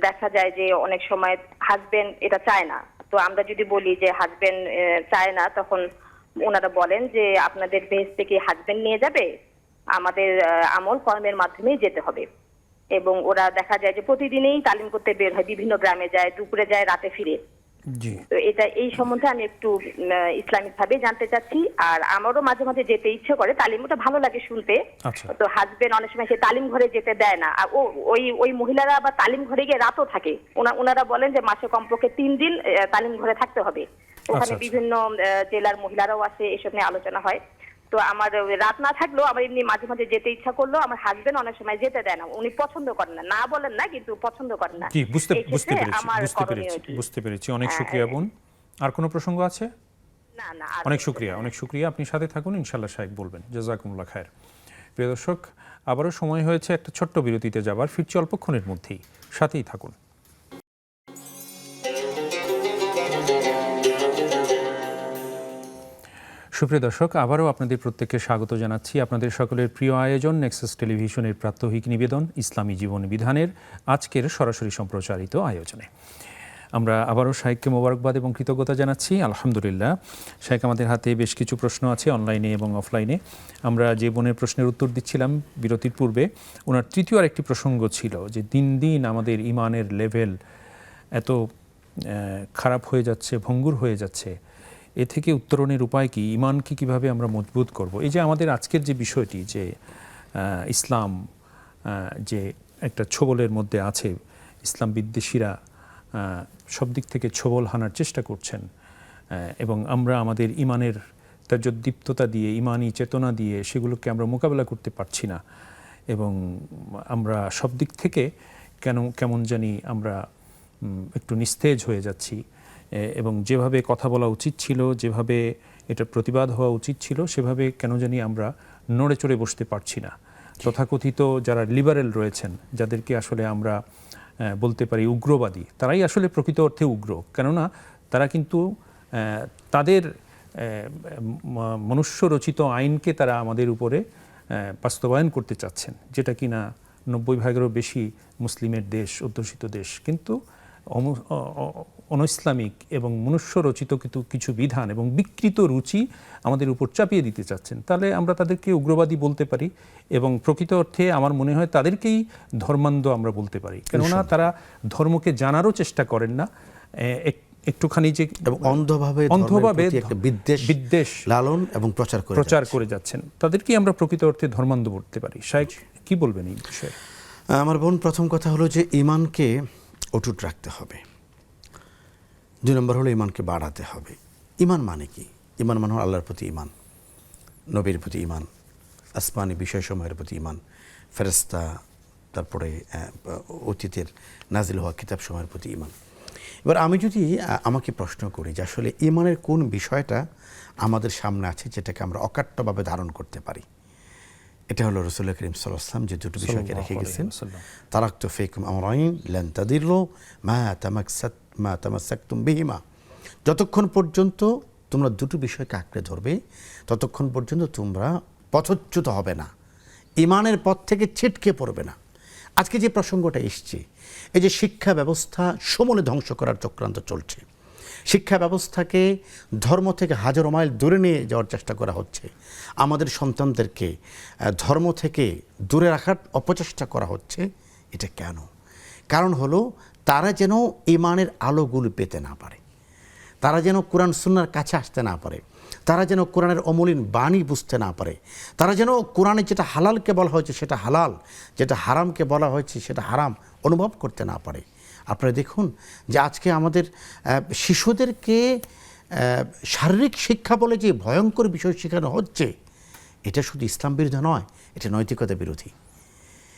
দেখা যায় যে অনেক সময় হাজবেন্ড এটা চায় না। তো আমরা যদি বলি যে হাজবেন্ড চায় না, তখন ওনারা বলেন যে আপনাদের বেহেশত থেকে হাজবেন্ড নিয়ে যাবে, আমাদের আমল কর্মের মাধ্যমেই যেতে হবে। এবং ওরা দেখা যায় যে প্রতিদিনই তালিম করতে বের হয়, বিভিন্ন গ্রামে যায়, দুপুরে যায়, রাতে ফিরে। জি তো এই সম্বন্ধে আমি একটু ইসলামিক ভাবে জানতে চাচ্ছি। আর আমারও মাঝে মাঝে যেতে ইচ্ছে করে, তালিমটা ভালো লাগে শুনতে। আচ্ছা। তো হাজবেন্ড অনেক সময় সে তালিম ঘরে যেতে দেয় না, আর ওই মহিলারা আবার তালিম ঘরে গিয়ে রাতও থাকে। ওনারা বলেন যে মাসে কমপক্ষে 3 দিন তালিম ঘরে থাকতে হবে। ওখানে আচ্ছা। বিভিন্ন জেলার মহিলারাও আসে, এসব নিয়ে আলোচনা হয়। তো আমার রাত না থাকলেও আমার এমনি মাঝে মাঝে যেতে ইচ্ছা করলো, আমার হাজবেন্ড অনেক সময় যেতে দেয় না, উনি পছন্দ করেন না, না বলেন না কিন্তু পছন্দ করেন না। জি, বুঝতে এই ক্ষেত্রে আমার করণীয় পেরেছি কি? বুঝতে পেরেছি। অনেক শুকরিয়া বোন। আর কোনো প্রসঙ্গ আছে? না না, আর অনেক শুকরিয়া, আপনি সাথে থাকুন, ইনশাআল্লাহ শায়েখ বলবেন। জাযাকুমুল্লাহ খায়ের। প্রিয় দর্শক, আবারও সময় হয়েছে একটা ছোট্ট বিরতিতে যাবার, ফিরছি অল্পক্ষণের মধ্যেই, সাথেই থাকুন। সুপ্রিয় দর্শক, আবারও আপনাদের প্রত্যেককে স্বাগত জানাচ্ছি আপনাদের সকলের প্রিয় আয়োজন নেক্সাস টেলিভিশনের প্রাত্যহিক নিবেদন ইসলামী জীবন বিধানের আজকের সরাসরি সম্প্রচারিত আয়োজনে। আমরা আবারও শায়েখকে মোবারকবাদ এবং কৃতজ্ঞতা জানাচ্ছি। আলহামদুলিল্লাহ, শায়েখ আমাদের হাতে বেশ কিছু প্রশ্ন আছে অনলাইনে এবং অফলাইনে। আমরা যে বোনের প্রশ্নের উত্তর দিচ্ছিলাম বিরতির পূর্বে, ওনার তৃতীয় আরেকটি প্রসঙ্গ ছিল যে দিন দিন আমাদের ইমানের লেভেল এত খারাপ হয়ে যাচ্ছে, ভঙ্গুর হয়ে যাচ্ছে, এ থেকে উত্তরণের উপায় কি, ইমানকে কিভাবে আমরা মজবুত করব। এই যে আমাদের আজকের যে বিষয়টি, যে ইসলাম যে একটা ছোবলের মধ্যে আছে, ইসলাম বিদ্বেষীরা সব দিক থেকে ছোবল হানার চেষ্টা করছেন, এবং আমরা আমাদের ইমানের তেজোদ্দীপ্ততা দিয়ে, ইমানি চেতনা দিয়ে সেগুলোকে আমরা মোকাবেলা করতে পারছি না, এবং আমরা সব দিক থেকে কেমন জানি আমরা একটু নিস্তেজ হয়ে যাচ্ছি, এবং যেভাবে কথা বলা উচিত ছিল, যেভাবে এটা প্রতিবাদ হওয়া উচিত ছিল, সেভাবে কেন জানি আমরা নড়ে চড়ে বসতে পারছি না। তথাকথিত যারা লিবারেল রয়েছেন, যাদেরকে আসলে আমরা বলতে পারি উগ্রবাদী, তারাই আসলে প্রকৃত অর্থে উগ্র। কেননা তারা কিন্তু তাদের মনুষ্যরচিত আইনকে তারা আমাদের উপরে বাস্তবায়ন করতে চাচ্ছেন, যেটা কিনা 90% বেশি মুসলিমের দেশ, অধ্যুষিত দেশ, কিন্তু অনইসলামিক এবং মনুষ্যরচিত কিছু বিধান এবং বিকৃত রুচি আমাদের উপর চাপিয়ে দিতে চাচ্ছেন। তাহলে আমরা তাদেরকে উগ্রবাদী বলতে পারি, এবং প্রকৃত অর্থে আমার মনে হয় তাদেরকেই ধর্মান্ধ আমরা বলতে পারি। কেননা তারা ধর্মকে জানারও চেষ্টা করেন না, একটুখানি যে অন্ধভাবে বিদ্বেষ লালন এবং প্রচার করে যাচ্ছেন, তাদেরকেই আমরা প্রকৃত অর্থে ধর্মান্ধ বলতে পারি। শায়েখ কি বলবেন এই বিষয়ে? আমার বোন, প্রথম কথা হলো যে ইমানকে অটুট রাখতে হবে। 2 নম্বর হলো ইমানকে বাড়াতে হবে। ইমান মানে কি? ইমান মানে হলো আল্লাহর প্রতি ইমান, নবীর প্রতি ইমান, আসমানি বিষয়সমূহের প্রতি ইমান, ফেরেশতা, তারপরে অতীতের নাজিল হওয়া কিতাবসমূহের প্রতি ইমান। এবার আমি যদি আমাকে প্রশ্ন করি যে আসলে ইমানের কোন বিষয়টা আমাদের সামনে আছে যেটাকে আমরা অকাট্যভাবে ধারণ করতে পারি, এটা হলো রাসূলুল্লাহ কারীম সাল্লাল্লাহু আলাইহি ওয়াসাল্লাম যে দুটো বিষয়কে রেখে গেছেন, তারাকতু ফীকুম আমরাইন লান তাদিল্লু মা তামাসসাকতুম বিহিমা। যতক্ষণ পর্যন্ত তোমরা দুটো বিষয়কে আঁকড়ে ধরবে, ততক্ষণ পর্যন্ত তোমরা পথচ্যুত হবে না, ইমানের পথ থেকে ছিটকে পড়বে না। আজকে যে প্রসঙ্গটা এসছে, এই যে শিক্ষা ব্যবস্থা সমূলে ধ্বংস করার চক্রান্ত চলছে, শিক্ষা ব্যবস্থাকে ধর্ম থেকে হাজারো মাইল দূরে নিয়ে যাওয়ার চেষ্টা করা হচ্ছে, আমাদের সন্তানদেরকে ধর্ম থেকে দূরে রাখার অপচেষ্টা করা হচ্ছে। এটা কেন? কারণ হলো তারা যেন ইমানের আলোগুলো পেতে না পারে, তারা যেন কোরআন সুন্নাহর কাছে আসতে না পারে, তারা যেন কোরআনের অমূল্য বাণী বুঝতে না পারে, তারা যেন কোরআনে যেটা হালালকে বলা হয়েছে সেটা হালাল, যেটা হারামকে বলা হয়েছে সেটা হারাম অনুভব করতে না পারে। আপনারা দেখুন যে আজকে আমাদের শিশুদেরকে শারীরিক শিক্ষা বলে যে ভয়ঙ্কর বিষয় শেখানো হচ্ছে, এটা শুধু ইসলাম বিরোধী নয়, এটা নৈতিকতা বিরোধী,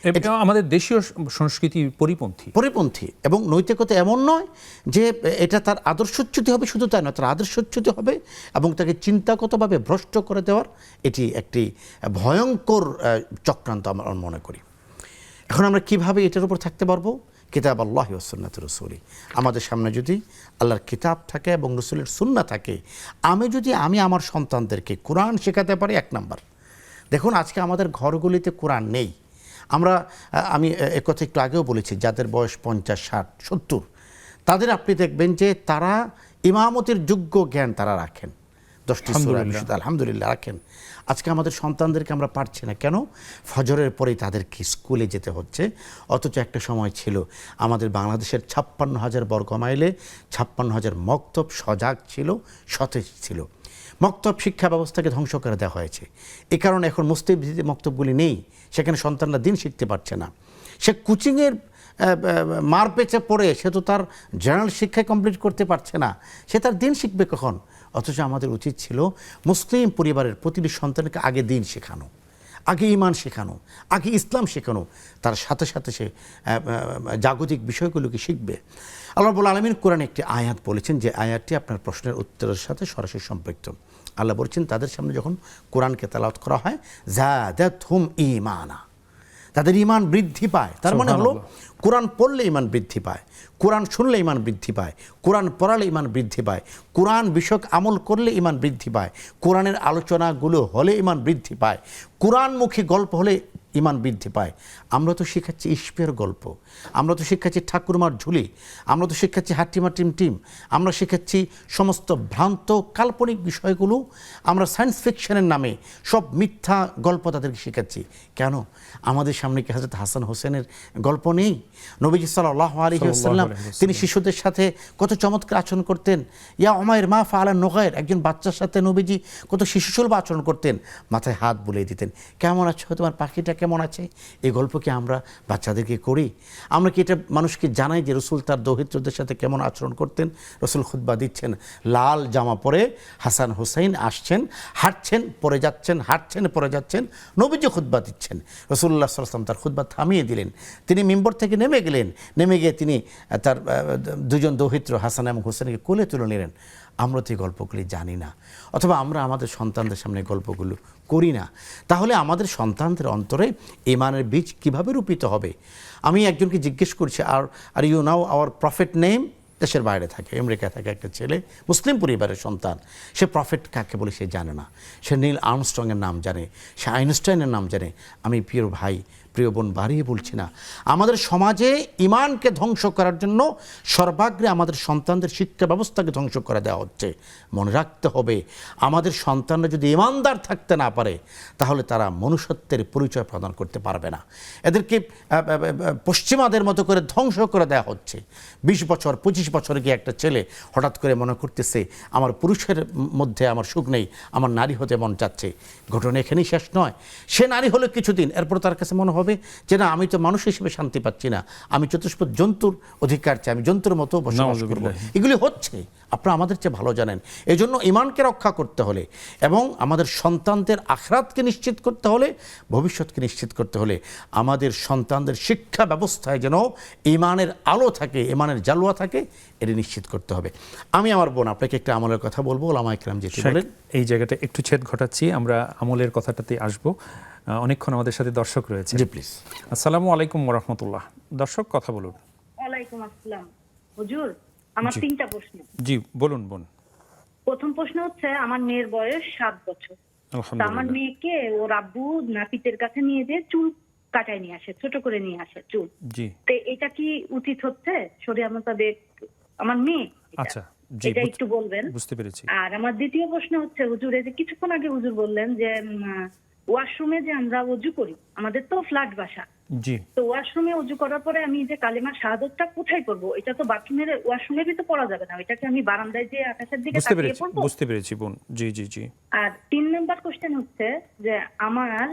এটা আমাদের দেশীয় সংস্কৃতি পরিপন্থী এবং নৈতিকতা এমন নয় যে এটা তার আদর্শচ্যুতি হবে, শুধু তাই নয়, তার আদর্শচ্যুতি হবে এবং তাকে চিন্তাগতভাবে ভ্রষ্ট করে দেওয়ার এটি একটি ভয়ঙ্কর চক্রান্ত আমরা মনে করি। এখন আমরা কিভাবে এটার উপর থাকতে পারবো? কিতাব আল্লাহি ওয়া সুন্নাতুর রাসূলি। আমাদের সামনে যদি আল্লাহর কিতাব থাকে এবং রাসূলের সুন্নাহ থাকে, আমি আমার সন্তানদেরকে কোরআন শেখাতে পারি। 1 নাম্বার, দেখুন আজকে আমাদের ঘরগুলিতে কোরআন নেই। আমি একথা একটু আগেও বলেছি, যাদের বয়স 50, 60, 70, তাদের আপনি দেখবেন যে তারা ইমামতির যোগ্য জ্ঞান তারা রাখেন, 10টি সূরা আলহামদুলিল্লাহ। বিশুদ্ধ আলহামদুলিল্লাহ রাখেন। আজকে আমাদের সন্তানদেরকে আমরা পারছি না কেন? ফজরের পরেই তাদেরকে স্কুলে যেতে হচ্ছে। অথচ একটা সময় ছিল আমাদের বাংলাদেশের 56,000 বর্গ মাইলে 56,000 মক্তব সজাগ ছিল, সতেজ ছিল। মক্তব শিক্ষা ব্যবস্থাকে ধ্বংস করে দেওয়া হয়েছে। এ কারণে এখন মুস্তাহিদ মক্তবগুলি নেই, সেখানে সন্তানরা দিন শিখতে পারছে না। সে কোচিংয়ের মার পেঁচে পড়ে সে তো তার জেনারেল শিক্ষায় কমপ্লিট করতে পারছে না, সে তার দিন শিখবে কখন? অথচ আমাদের উচিত ছিল মুসলিম পরিবারের প্রতিটি সন্তানকে আগে দিন শেখানো, আগে ঈমান শেখানো, আগে ইসলাম শেখানো, তার সাথে সাথে সে জাগতিক বিষয়গুলোকে শিখবে। আল্লাহ রাব্বুল আলামিন কোরআনে একটি আয়াত বলেছেন, যে আয়াতটি আপনার প্রশ্নের উত্তরের সাথে সরাসরি সম্পৃক্ত। আল্লাহ বলছেন তাদের সামনে যখন কোরআনকে তেলাওয়াত করা হয়, যাদাতহুম ঈমানা, তাদের ঈমান বৃদ্ধি পায়। তার মানে হলো কোরআন পড়লে ঈমান বৃদ্ধি পায়, কোরআন শুনলে ঈমান বৃদ্ধি পায়, কোরআন পড়ালে ঈমান বৃদ্ধি পায়, কোরআন বিষয়ক আমল করলে ঈমান বৃদ্ধি পায়, কোরআনের আলোচনাগুলো হলে ঈমান বৃদ্ধি পায়, কোরআনমুখী গল্প হলে ঈমান বৃদ্ধি পায়। আমরা তো শেখাচ্ছি ইশপের গল্প, আমরা তো শিখাচ্ছি ঠাকুরমার ঝুলি, আমরা তো শিখাচ্ছি হাট্টিমা টিম টিম, আমরা শেখাচ্ছি সমস্ত ভ্রান্ত কাল্পনিক বিষয়গুলো, আমরা সায়েন্স ফিকশনের নামে সব মিথ্যা গল্প তাদেরকে শেখাচ্ছি। কেন? আমাদের সামনে কি হযরত হাসান হোসেনের গল্প নেই? নবীজি সাল্লাল্লাহু আলাইহি ওয়াসাল্লাম তিনি শিশুদের সাথে কত চমৎকার আচরণ করতেন। ইয়া উমাইর মা ফাআলা নুগাইর, একজন বাচ্চার সাথে নবীজি কত শিশুসুলভ আচরণ করতেন, মাথায় হাত বুলিয়ে দিতেন, কেমন আছো, তোমার পাখিটা কেমন আছে? এই গল্প কি আমরা বাচ্চাদেরকে করি? আমরা কি এটা মানুষকে জানাই যে রসুল তার দৌহিত্রদের সাথে কেমন আচরণ করতেন? রসুল খুতবা দিচ্ছেন, লাল জামা পরে হাসান হুসাইন আসছেন, হাঁটছেন পরে যাচ্ছেন, হাঁটছেন পরে যাচ্ছেন, নবীজি খুতবা দিচ্ছেন। রসুল্লাহ সাল্লাল্লাহু আলাইহি ওয়াসাল্লাম তার খুতবা থামিয়ে দিলেন, তিনি মিম্বর থেকে নেমে গেলেন, নেমে গিয়ে তিনি তার দুজন দৌহিত্র হাসান এবং হুসেনকে কোলে তুলে নিলেন। আমরা তো এই গল্পগুলি জানি না, অথবা আমরা আমাদের সন্তানদের সামনে গল্পগুলো করি না। তাহলে আমাদের সন্তানদের অন্তরে ঈমানের বীজ কিভাবে রূপিত হবে? আমি একজনকে জিজ্ঞেস করছি, are you now our prophet name? দেশের বাইরে থাকে, আমেরিকা থাকে একটা ছেলে, মুসলিম পরিবারের সন্তান। সে প্রফেট কাকে বলে সে জানে না। সে নীল আর্মস্ট্রংয়ের নাম জানে, সে আইনস্টাইনের নাম জানে। আমি প্রিয় ভাই, প্রিয় বোন, বাড়িয়ে বলছি না, আমাদের সমাজে ঈমানকে ধ্বংস করার জন্য সর্বাগ্রে আমাদের সন্তানদের শিক্ষা ব্যবস্থাকে ধ্বংস করে দেওয়া হচ্ছে। মনে রাখতে হবে, আমাদের সন্তানরা যদি ঈমানদার থাকতে না পারে, তাহলে তারা মনুষ্যত্বের পরিচয় প্রদান করতে পারবে না। এদেরকে পশ্চিমাদের মতো করে ধ্বংস করে দেওয়া হচ্ছে। 20 বছর 25 বছর গিয়ে একটা ছেলে হঠাৎ করে মনে করতেছে আমার পুরুষের মধ্যে আমার সুখ নেই, আমার নারী হতে মন চাচ্ছে। ঘটনা এখানেই শেষ নয়। সে নারী হলো কিছুদিন, এরপর তার কাছে মনে হবে যে না, আমি তো মানুষ হিসেবে শান্তি পাচ্ছি না, আমি চতুষ্পদ জন্তুর অধিকার চাই, আমি জন্তুর মতো বসবাস করব। এগুলি হচ্ছে, আপনারা আমাদের চেয়ে ভালো জানেন। এই জন্য ঈমানকে রক্ষা করতে হলে এবং আমাদের সন্তানদের আখিরাতকে নিশ্চিত করতে হলে, ভবিষ্যৎকে নিশ্চিত করতে হলে, আমাদের সন্তানদের শিক্ষা ব্যবস্থায় যেন ঈমানের আলো থাকে, ঈমানের জালওয়া থাকে, এটা নিশ্চিত করতে হবে। আমি আমার বোন আপনাকে একটা আমলের কথা বলবো, ওলামায়ে কেরাম যেটি বলেন। এই জায়গাটা একটু ছেদ ঘটাচ্ছি, আমরা আমলের কথাটাতে আসবো। অনেকক্ষণ আমাদের সাথে দর্শক রয়েছে। জি প্লিজ। আসসালামু আলাইকুম ওয়া রাহমাতুল্লাহ। দর্শক কথা বলুন। ওয়ালাইকুম আসসালাম। হুজুর, আমার জি। 3টা প্রশ্ন। জি বলুন বোন। প্রথম প্রশ্ন হচ্ছে, আমার মেয়ের বয়স 7 বছর। তা আমার আলহামদুলিল্লাহ। মেয়েকে ওর আব্বু নাপিতের কাছে নিয়ে যেয়ে চুল কাটায় নিয়ে আসে, ছোট করে নিয়ে আসে চুল। জি তো এটা কি উচিত হচ্ছে শরিয়া মোতাবেক? আমার মেয়ে এটা। আচ্ছা, জি এটা একটু বলবেন। বুঝতে পেরেছি। আর আমার দ্বিতীয় প্রশ্ন হচ্ছে, হুজুর এই যে কিছুক্ষণ আগে হুজুর বললেন যে ওয়াশরুমে যে আমরা ওযু করি, আমাদের তো ফ্ল্যাট বাসা, জি তো ওয়াশরুমে ওযু করার পরে আমি যে কালিমা শাহাদাতটা কোথায় করব? এটা তো বাথরুমের ওয়াশরুমের ভিতরে পড়া যাবে না, এটাকে আমি বারান্দায় যে আকাশের দিকে বুঝতে তাকিয়ে পেরেছি, পড়বো? বুঝতে পেরেছি বোন। জি জি জি আর 3 নাম্বার কোশ্চেন হচ্ছে যে আমার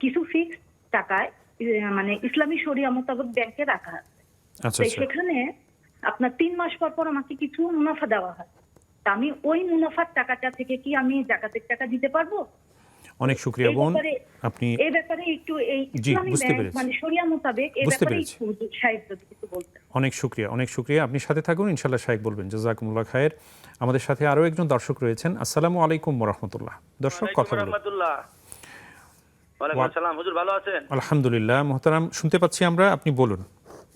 কিছু ফিক্সড টাকায় মানে ইসলামী শরিয়া মোতাবেক ব্যাংকে রাখা আছে। আচ্ছা তো আচ্ছা। সেখানে আপনার 3 মাস পর পর আমাকে কিছু মুনাফা দেওয়া হয়। তা আমি ওই মুনাফার টাকাটা থেকে কি আমি জাকাতের টাকা দিতে পারবো? অনেক শুকরিয়া বোন। আপনি এই ব্যাপারে একটু এই জি, ইসলামী বুঝতে ব্যাংক পেরেছি। মানে শরিয়া মোতাবেক এই বুঝতে ব্যাপারে পেরেছি। একটু সাহেব যদি কিছু বলতেন। অনেক শুকরিয়া, অনেক শুকরিয়া। আপনি সাথে থাকুন, ইনশাআল্লাহ শায়েখ বলবেন। জাযাকুমুল্লাহ খায়ের। আমাদের সাথে আরো একজন দর্শক রয়েছেন। আসসালামু আলাইকুম ওয়া রাহমাতুল্লাহ। দর্শক কথা বলুন। ওয়ালাইকুম আসসালাম। হুজুর ভালো আছেন? আলহামদুলিল্লাহ মুহতারাম, শুনতে পাচ্ছি আমরা, আপনি বলুন।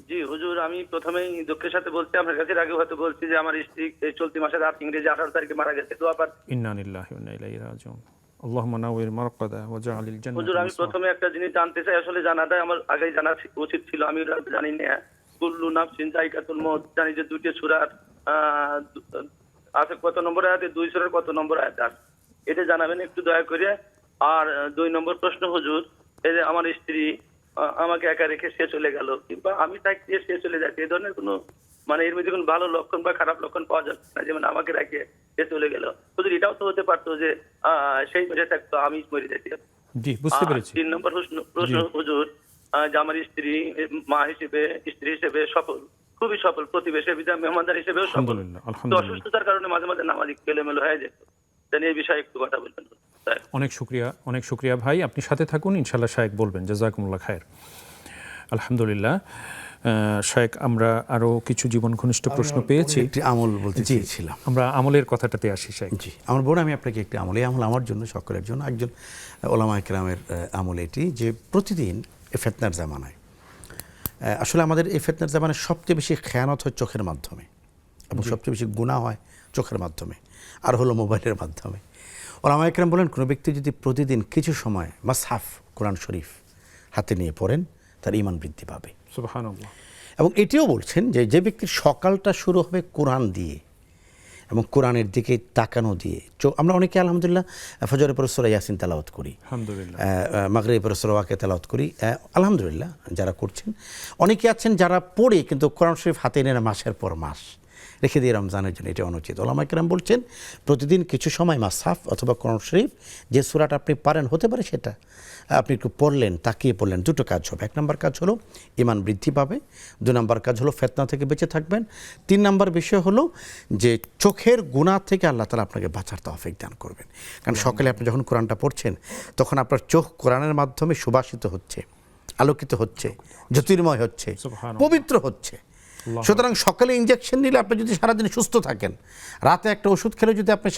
জি হুজুর, আমি প্রথমেই দুঃখের সাথে বলছি, আপনার কাছে আগে হয়তো বলছি যে আমার স্ত্রী এই চলতি মাসের ইংরেজি 18 তারিখে মারা গেছে। দোয়া পার। ইন্না লিল্লাহি ওয়া ইন্না ইলাইহি রাজিউন। আল্লাহুম্মা নাওয়ির মারকাদা ওয়াজআলিল জান্নাতা। হুজুর আমি প্রথমে একটা জিনিস জানতে চাই, আসলে জানাটাই আমার আগেই জানা উচিত ছিল, আমি ওটা জানি না। কুল্লু নাফসিন যায়কাতুল মউত, জানি যে দুইটি সূরার আছে কত নম্বর আয়াতে, 2 সূরার কত নম্বর আয়াত আছে, এটা জানাবেন একটু দয়া করে। আর 2 নম্বর প্রশ্ন হুজুর, এই যে আমার স্ত্রী আমাকে একা রেখে সে চলে গেল, কিংবা আমি থাকতে সে চলে যাচ্ছে, এই ধরনের কোনো মানে এর মধ্যে কোনো ভালো লক্ষণ বা খারাপ লক্ষণ পাওয়া যাচ্ছে না, যেমন আমাকে রেখে সে চলে গেল। হুজুর এটাও তো হতে পারতো যে সেই বেঁচে থাকতো, আমি মরে যেতে। জি, বুঝতে পেরেছি। 3 নম্বর প্রশ্ন হুজুর, যে আমার স্ত্রী মা হিসেবে, স্ত্রী হিসেবে সফল, খুবই সফল, প্রতিবেশী বিধান মেহমানদার হিসেবেও সফল। আলহামদুলিল্লাহ, তো আলহামদুলিল্লাহ। অসুস্থতার কারণে মাঝে মাঝে নামাজি এলোমেলো হয়ে যেত। তাই এই বিষয়ে একটু কথা বলবেন। অনেক শুকরিয়া ভাই, আপনি সাথে থাকুন, ইনশাআল্লাহ শায়েক বলবেন। জাযাকুমুল্লাহ খায়ের। আলহামদুলিল্লাহ। শায়েক, আমরা আরো কিছু জীবন ঘনিষ্ঠ প্রশ্ন পেয়েছি। একটি আমল বলতে চেয়েছিলাম। আমরা আমলের কথাটাতে আসি শায়েক। জি, আমার বোন, আমি আপনাকে একটি আমল, এই আমল আমার জন্য, সকলের জন্য, একজন ওলামায়ে কেরামের আমল এটি, যে প্রতিদিন এই ফিতনার জামানায়, আসলে আমাদের এই ফিতনার জামানায় সবচেয়ে বেশি খেয়ানত হয় চোখের মাধ্যমে, এবং সবচেয়ে বেশি গুনাহ হয় চোখের মাধ্যমে, আর হলো মোবাইলের মাধ্যমে। ওলামায়ে কেরাম বলেন, কোনো ব্যক্তি যদি প্রতিদিন কিছু সময় মাসহাফ কোরআন শরীফ হাতে নিয়ে পড়েন, তার ঈমান বৃদ্ধি পাবে। সুবহানাল্লাহ। এবং এটিও বলছেন যে যে ব্যক্তির সকালটা শুরু হবে কোরআন দিয়ে এবং কোরআনের দিকে তাকানো দিয়ে, আমরা অনেকে আলহামদুলিল্লাহ ফজরের পর সূরা ইয়াসিন তেলাওয়াত করি, আলহামদুলিল্লাহ, মাগরিবের পর সূরা ওয়াকিয়া তেলাওয়াত করি, আলহামদুলিল্লাহ যারা করছেন। অনেকে আছেন যারা পড়ে কিন্তু কোরআন শরীফ হাতে নেন মাসের পর মাস রেখে দিয়ে রমজানের জন্য, এটা অনুচিত। ওলামায়ে কেরাম বলছেন প্রতিদিন কিছু সময় মাসহাফ অথবা কোরআন শরীফ যে সূরাটা আপনি পারেন, হতে পারে সেটা আপনি একটু পড়লেন, তাকিয়ে পড়লেন, দুটো কাজ হবে। 1 নম্বর কাজ হলো ঈমান বৃদ্ধি পাবে, 2 নম্বর কাজ হলো ফিতনা থেকে বেঁচে থাকবেন, 3 নম্বর বিষয় হলো যে চোখের গুনাহ থেকে আল্লাহ তাআলা আপনাকে বাঁচার তৌফিক দান করবেন। কারণ সকালে আপনি যখন কোরআনটা পড়ছেন, তখন আপনার চোখ কোরআনের মাধ্যমে সুবাসিত হচ্ছে, আলোকিত হচ্ছে, জ্যোতির্ময় হচ্ছে, পবিত্র হচ্ছে। সুতরাং সকালে ইনজেকশন নিলে আপনি যদি সারাদিন সুস্থ থাকেন, রাতে একটা ওষুধ খেলে যদি আপনি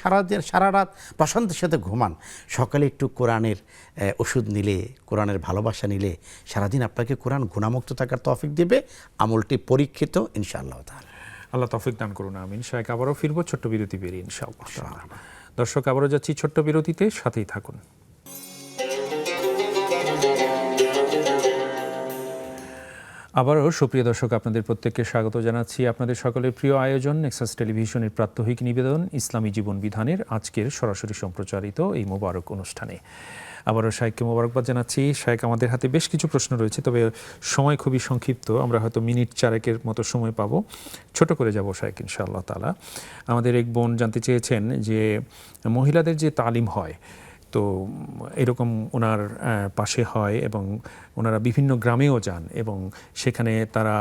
সারা রাত প্রশান্তির সাথে ঘুমান, সকালে একটু কোরআনের ওষুধ নিলে, কোরআনের ভালোবাসা নিলে, সারাদিন আপনাকে কোরআন গুণামুক্ত থাকার তৌফিক দেবে। আমলটি পরীক্ষিত ইনশাআল্লাহ তাআলা। আল্লাহ তৌফিক দান করুন, আমিন। শায়েক, আবারও ফিরবো ছোট্ট বিরতি বেরিয়ে ইনশাআল্লাহ। দর্শক, আবারও যাচ্ছি ছোট্ট বিরতিতে, সাথেই থাকুন। আবারও সুপ্রিয় দর্শক, আপনাদের প্রত্যেককে স্বাগত জানাচ্ছি আপনাদের সকলের প্রিয় আয়োজন নেক্সাস টেলিভিশনের প্রাত্যহিক নিবেদন ইসলামী জীবন বিধানের আজকের সরাসরি সম্প্রচারিত এই মোবারক অনুষ্ঠানে। আবারও শায়েককে মোবারকবাদ জানাচ্ছি। শায়েক, আমাদের হাতে বেশ কিছু প্রশ্ন রয়েছে, তবে সময় খুবই সংক্ষিপ্ত, আমরা হয়তো মিনিট 4 মতো সময় পাবো। ছোট করে যাব শায়েক ইনশাআল্লাহ তাআলা। আমাদের এক বোন জানতে চেয়েছেন যে মহিলাদের যে তালিম হয়, তো এরকম ওনার পাশে হয় এবং ওনারা বিভিন্ন গ্রামেও যান এবং সেখানে তারা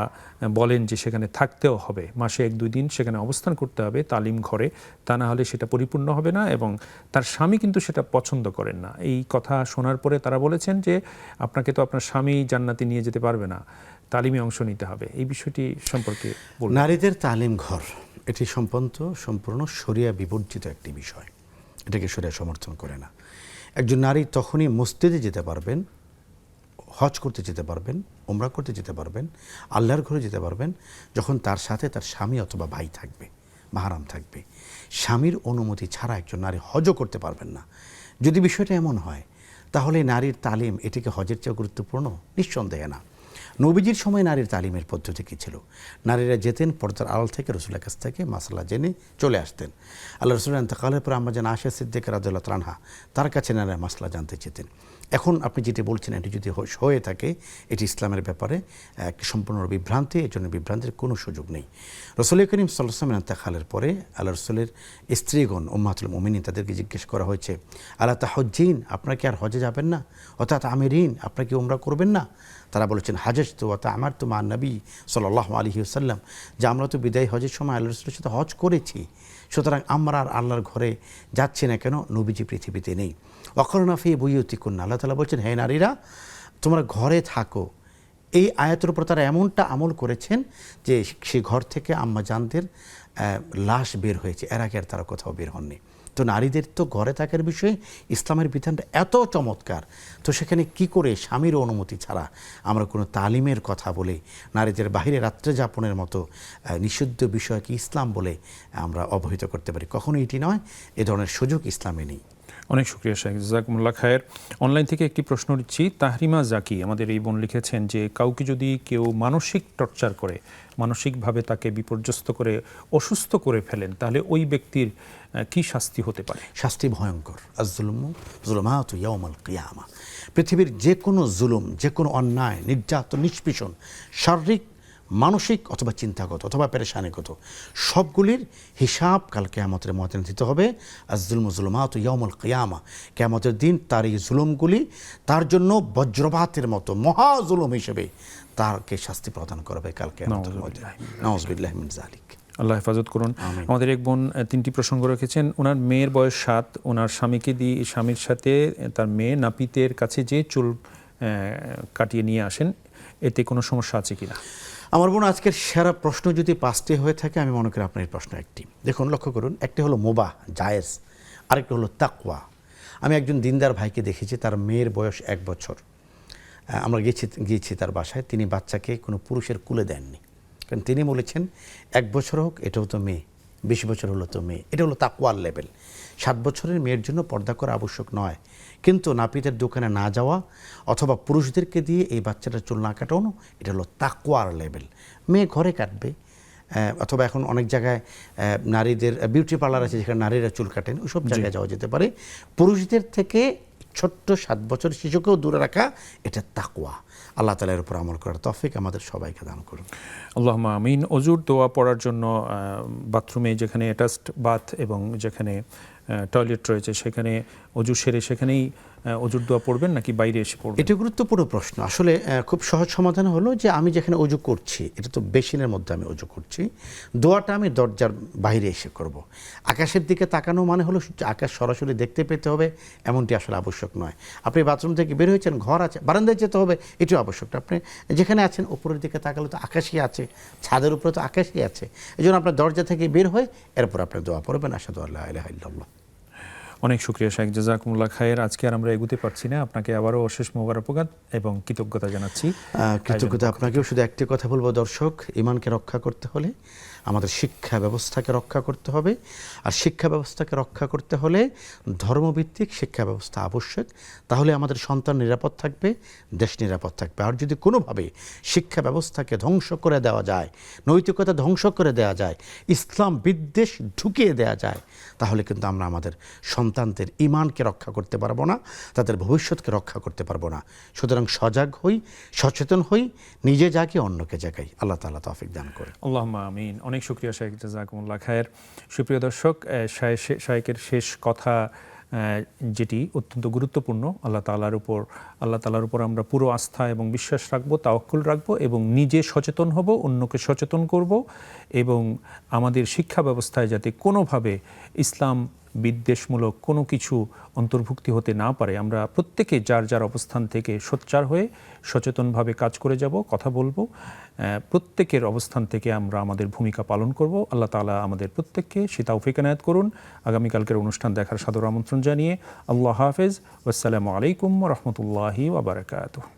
বলেন যে সেখানে থাকতেও হবে, মাসে 1-2 দিন সেখানে অবস্থান করতে হবে তালিম ঘরে, তা না হলে সেটা পরিপূর্ণ হবে না, এবং তার স্বামী কিন্তু সেটা পছন্দ করেন না। এই কথা শোনার পরে তারা বলেছেন যে আপনাকে তো আপনার স্বামী জান্নাতে নিয়ে যেতে পারবে না, তালিমে অংশ নিতে হবে। এই বিষয়টি সম্পর্কে বলুন। নারীদের তালিম ঘর এটি সম্পূর্ণ শরিয়া বিবর্জিত একটি বিষয়, এটাকে শরিয়া সমর্থন করে না। একজন নারী তখনই মসজিদে যেতে পারবেন, হজ করতে যেতে পারবেন, উমরা করতে যেতে পারবেন, আল্লাহর ঘরে যেতে পারবেন, যখন তার সাথে তার স্বামী অথবা ভাই থাকবে, মাহরাম থাকবে। স্বামীর অনুমতি ছাড়া একজন নারী হজও করতে পারবেন না। যদি বিষয়টা এমন হয়, তাহলে নারীর তালিম এটিকে হজের চেয়ে গুরুত্বপূর্ণ? নিঃসন্দেহে না। নবীজির সময় নারীর তালিমের পদ্ধতি কী ছিল? নারীরা যেতেন পর্দার আড়াল থেকে রসুলের কাছ থেকে মাসলা জেনে চলে আসতেন। আল্লাহ রসুলের ইন্তেকালের পর আম্মা জান আয়েশা সিদ্দিকা রাদিয়াল্লাহু তাআলা আনহা, তার কাছে নারীরা মাসলা জানতে চেতেন। এখন আপনি যেটি বলছেন, এটি যদি হয়ে থাকে, এটি ইসলামের ব্যাপারে একটি সম্পূর্ণ বিভ্রান্তি, এর জন্য বিভ্রান্তির কোনো সুযোগ নেই। রসুল করিম সাল্লাল্লাহু আলাইহি ওয়াসাল্লামের ইন্তেকালের পরে আল্লাহ রসুলের স্ত্রীগণ উম্মাহাতুল মুমিনিন, তাদেরকে জিজ্ঞেস করা হয়েছে, আলা তাহজ্জিন, আপনারা কি আর হজে যাবেন না? অর্থাৎ আমিরিন, আপনারা কি উমরা করবেন না? তারা বলেছেন, হাজজতু ওয়া তা'আমারতু মা নবী সাল্লাল্লাহু আলাইহি ওয়াসাল্লাম, যে আমরা তো বিদায় হজের সময় আল্লাহ রাসূলের সাথে হজ করেছি, সুতরাং আমরা আর আল্লাহর ঘরে যাচ্ছি না কেন? নবীজি পৃথিবীতে নেই। ওয়াকরনা ফি বুয়ুতিকুন্না, আল্লাহ তাআলা বলছেন, হে নারীরা তোমরা ঘরে থাকো। এই আয়াতের উপর তারা এমনটা আমল করেছেন যে সে ঘর থেকে আম্মা জানদের লাশ বের হয়েছে, এর আগে আর তারা কোথাও বের হননি। তো নারীদের তো ঘরে থাকার বিষয়ে ইসলামের বিধানটা এত চমৎকার, তো সেখানে কি করে স্বামীর অনুমতি ছাড়া আমরা কোনো তালিমের কথা বলে নারীদের বাহিরে রাত্রে যাপনের মতো নিষিদ্ধ বিষয়কে ইসলাম বলে আমরা অবহিত করতে পারি? কখনো এটি নয়, এ ধরনের সুযোগ ইসলামে নেই। অনেক শুকরিয়া শেখ, জাযাকুমুল্লাহ খায়ের। অনলাইন থেকে একটি প্রশ্ন নিচ্ছি। তাহরিমা জাকি আমাদের এই বোন লিখেছেন যে কাউকে যদি কেউ মানসিক টর্চার করে, মানসিকভাবে তাকে বিপর্যস্ত করে অসুস্থ করে ফেলেন, তাহলে ওই ব্যক্তির কি শাস্তি হতে পারে? শাস্তি ভয়ঙ্কর। আয-যুলমু যুলুমাতু ইয়াওমাল কিয়ামা। পৃথিবীর যে কোনো জুলুম, যে কোনো অন্যায়, নির্যাতন, নিষ্পেষণ, শারীরিক, মানসিক অথবা চিন্তাগত অথবা পেরেশানিগত, সবগুলির হিসাব কাল কিয়ামতের ময়দানে দিতে হবে। আয-যুলমু যুলুমাতু ইয়াওমাল কিয়ামা। কিয়ামতের দিন তার এই জুলুমগুলি তার জন্য বজ্রপাতের মতো মহা জুলুম হিসেবে তাকে শাস্তি প্রদান করবে কাল কিয়ামতের ময়দানে। নাউযুবিল্লাহি মিন যালিক। আল্লাহ হেফাজত করুন। আমাদের এক বোন 3টি প্রসঙ্গ রেখেছেন। ওনার মেয়ের বয়স 7, ওনার স্বামীকে দিয়ে, স্বামীর সাথে তার মেয়ে নাপিতের কাছে যে চুল কাটিয়ে নিয়ে আসেন, এতে কোনো সমস্যা আছে কিনা? আমার বোন, আজকের সেরা প্রশ্ন যদি 5টি হয়ে থাকে, আমি মনে করি আপনার এই প্রশ্ন একটি। দেখুন, লক্ষ্য করুন, একটি হলো মুবাহ, জায়েজ, আরেকটি হলো তাকওয়া। আমি একজন দিনদার ভাইকে দেখেছি, তার মেয়ের বয়স 1 বছর। আমরা গিয়েছি তার বাসায়। তিনি বাচ্চাকে কোনো পুরুষের কুলে দেননি, কারণ তিনি বলেছেন 1 বছর হোক, এটাও তো মেয়ে, 20 বছর হলো তো মেয়ে। এটা হলো তাকওয়ার লেভেল। 7 বছরের মেয়ের জন্য পর্দা করা আবশ্যক নয়, কিন্তু নাপিতের দোকানে না যাওয়া অথবা পুরুষদেরকে দিয়ে এই বাচ্চাটার চুল না কাটানো, এটা হলো তাকওয়ার লেভেল। মেয়ে ঘরে কাটবে, অথবা এখন অনেক জায়গায় নারীদের বিউটি পার্লার আছে যেখানে নারীরা চুল কাটেন, ওইসব জায়গায় যাওয়া যেতে পারে। পুরুষদের থেকে ছোট্ট 7 বছর শিশুকেও দূরে রাখা, এটা তাকওয়া। আল্লাহ তাআলার উপর আমল করার তৌফিক আমাদের সবাইকে দান করুন। আল্লাহুম্মা আমিন। অজুর দোয়া পড়ার জন্য বাথরুমে যেখানে অ্যাটাচড বাথ এবং যেখানে টয়লেট রয়েছে, সেখানে অজু সেরে সেখানেই অজুর দোয়া পড়বেন নাকি বাইরে এসে পড়বেন? এটা গুরুত্বপূর্ণ প্রশ্ন। আসলে খুব সহজ সমাধান হলো যে আমি যেখানে অজু করছি, এটা তো বেসিনের মধ্যে আমি অজু করছি, দোয়াটা আমি দরজার বাইরে এসে করব। আকাশের দিকে তাকানো মানে হলো আকাশ সরাসরি দেখতে পেতে হবে এমনটি আসলে আবশ্যক নয়। আপনি বাথরুম থেকে বের হয়েছেন, ঘর আছে, বারান্দায় যেতে হবে, এটিও আবশ্যক না। আপনি যেখানে আছেন উপরের দিকে তাকালে তো আকাশই আছে, ছাদের উপরে তো আকাশই আছে। এই জন্য আপনার দরজা থেকে বের হয়ে এরপর আপনি দোয়া পড়বেন, আশহাদু আল্লা ইলাহা ইল্লাল্লাহ। অনেক শুকরিয়া শেখ, জাযাকুমুল্লাহ খায়ের। আজকে আর আমরা এগুতে পারছি না, আপনাকে আবারও অশেষ মোবারকবাদ এবং কৃতজ্ঞতা জানাচ্ছি। কৃতজ্ঞতা আপনাকেও। শুধু একটি কথা বলবো, দর্শক, ঈমানকে রক্ষা করতে হলে আমাদের শিক্ষা ব্যবস্থাকে রক্ষা করতে হবে। আর শিক্ষা ব্যবস্থাকে রক্ষা করতে হলে ধর্মভিত্তিক শিক্ষা ব্যবস্থা আবশ্যক। তাহলে আমাদের সন্তান নিরাপদ থাকবে, দেশ নিরাপদ থাকবে। আর যদি কোনোভাবে শিক্ষা ব্যবস্থাকে ধ্বংস করে দেওয়া যায়, নৈতিকতা ধ্বংস করে দেওয়া যায়, ইসলাম বিদ্বেষ ঢুকিয়ে দেওয়া যায়, তাহলে কিন্তু আমরা আমাদের সন্তানদের ঈমানকে রক্ষা করতে পারবো না, তাদের ভবিষ্যৎকে রক্ষা করতে পারবো না। সুতরাং সজাগ হই, সচেতন হই, নিজে জাগি, অন্যকে জাগাই। আল্লাহ তাআলা তৌফিক দান করে। আল্লাহুম্মা আমিন। অনেক শুকরিয়া শেখ, জাযাকুমুল্লাহ খায়ের। সুপ্রিয় দর্শক, শায়েকের শেষ কথা যেটি অত্যন্ত গুরুত্বপূর্ণ, আল্লাহ তাআলার উপর আমরা পুরো আস্থা এবং বিশ্বাস রাখবো, তাওয়াক্কুল রাখবো এবং নিজে সচেতন হব, অন্যকে সচেতন করব এবং আমাদের শিক্ষা ব্যবস্থায় যাতে কোনোভাবে ইসলাম বিদ্বেষমূলক কোনো কিছু অন্তর্ভুক্তি হতে না পারে, আমরা প্রত্যেকে যার যার অবস্থান থেকে সোচ্চার হয়ে সচেতনভাবে কাজ করে যাব, কথা বলবো। প্রত্যেকের অবস্থান থেকে আমরা আমাদের ভূমিকা পালন করব। আল্লাহ তাআলা আমাদের প্রত্যেককে সে তৌফিক এনায়েত করুন। আগামীকালকের অনুষ্ঠান দেখার সাদর আমন্ত্রণ জানিয়ে আল্লাহ হাফেজ। ওয়াসসালামু আলাইকুম ওয়া রাহমাতুল্লাহি ওয়া বারাকাতুহু।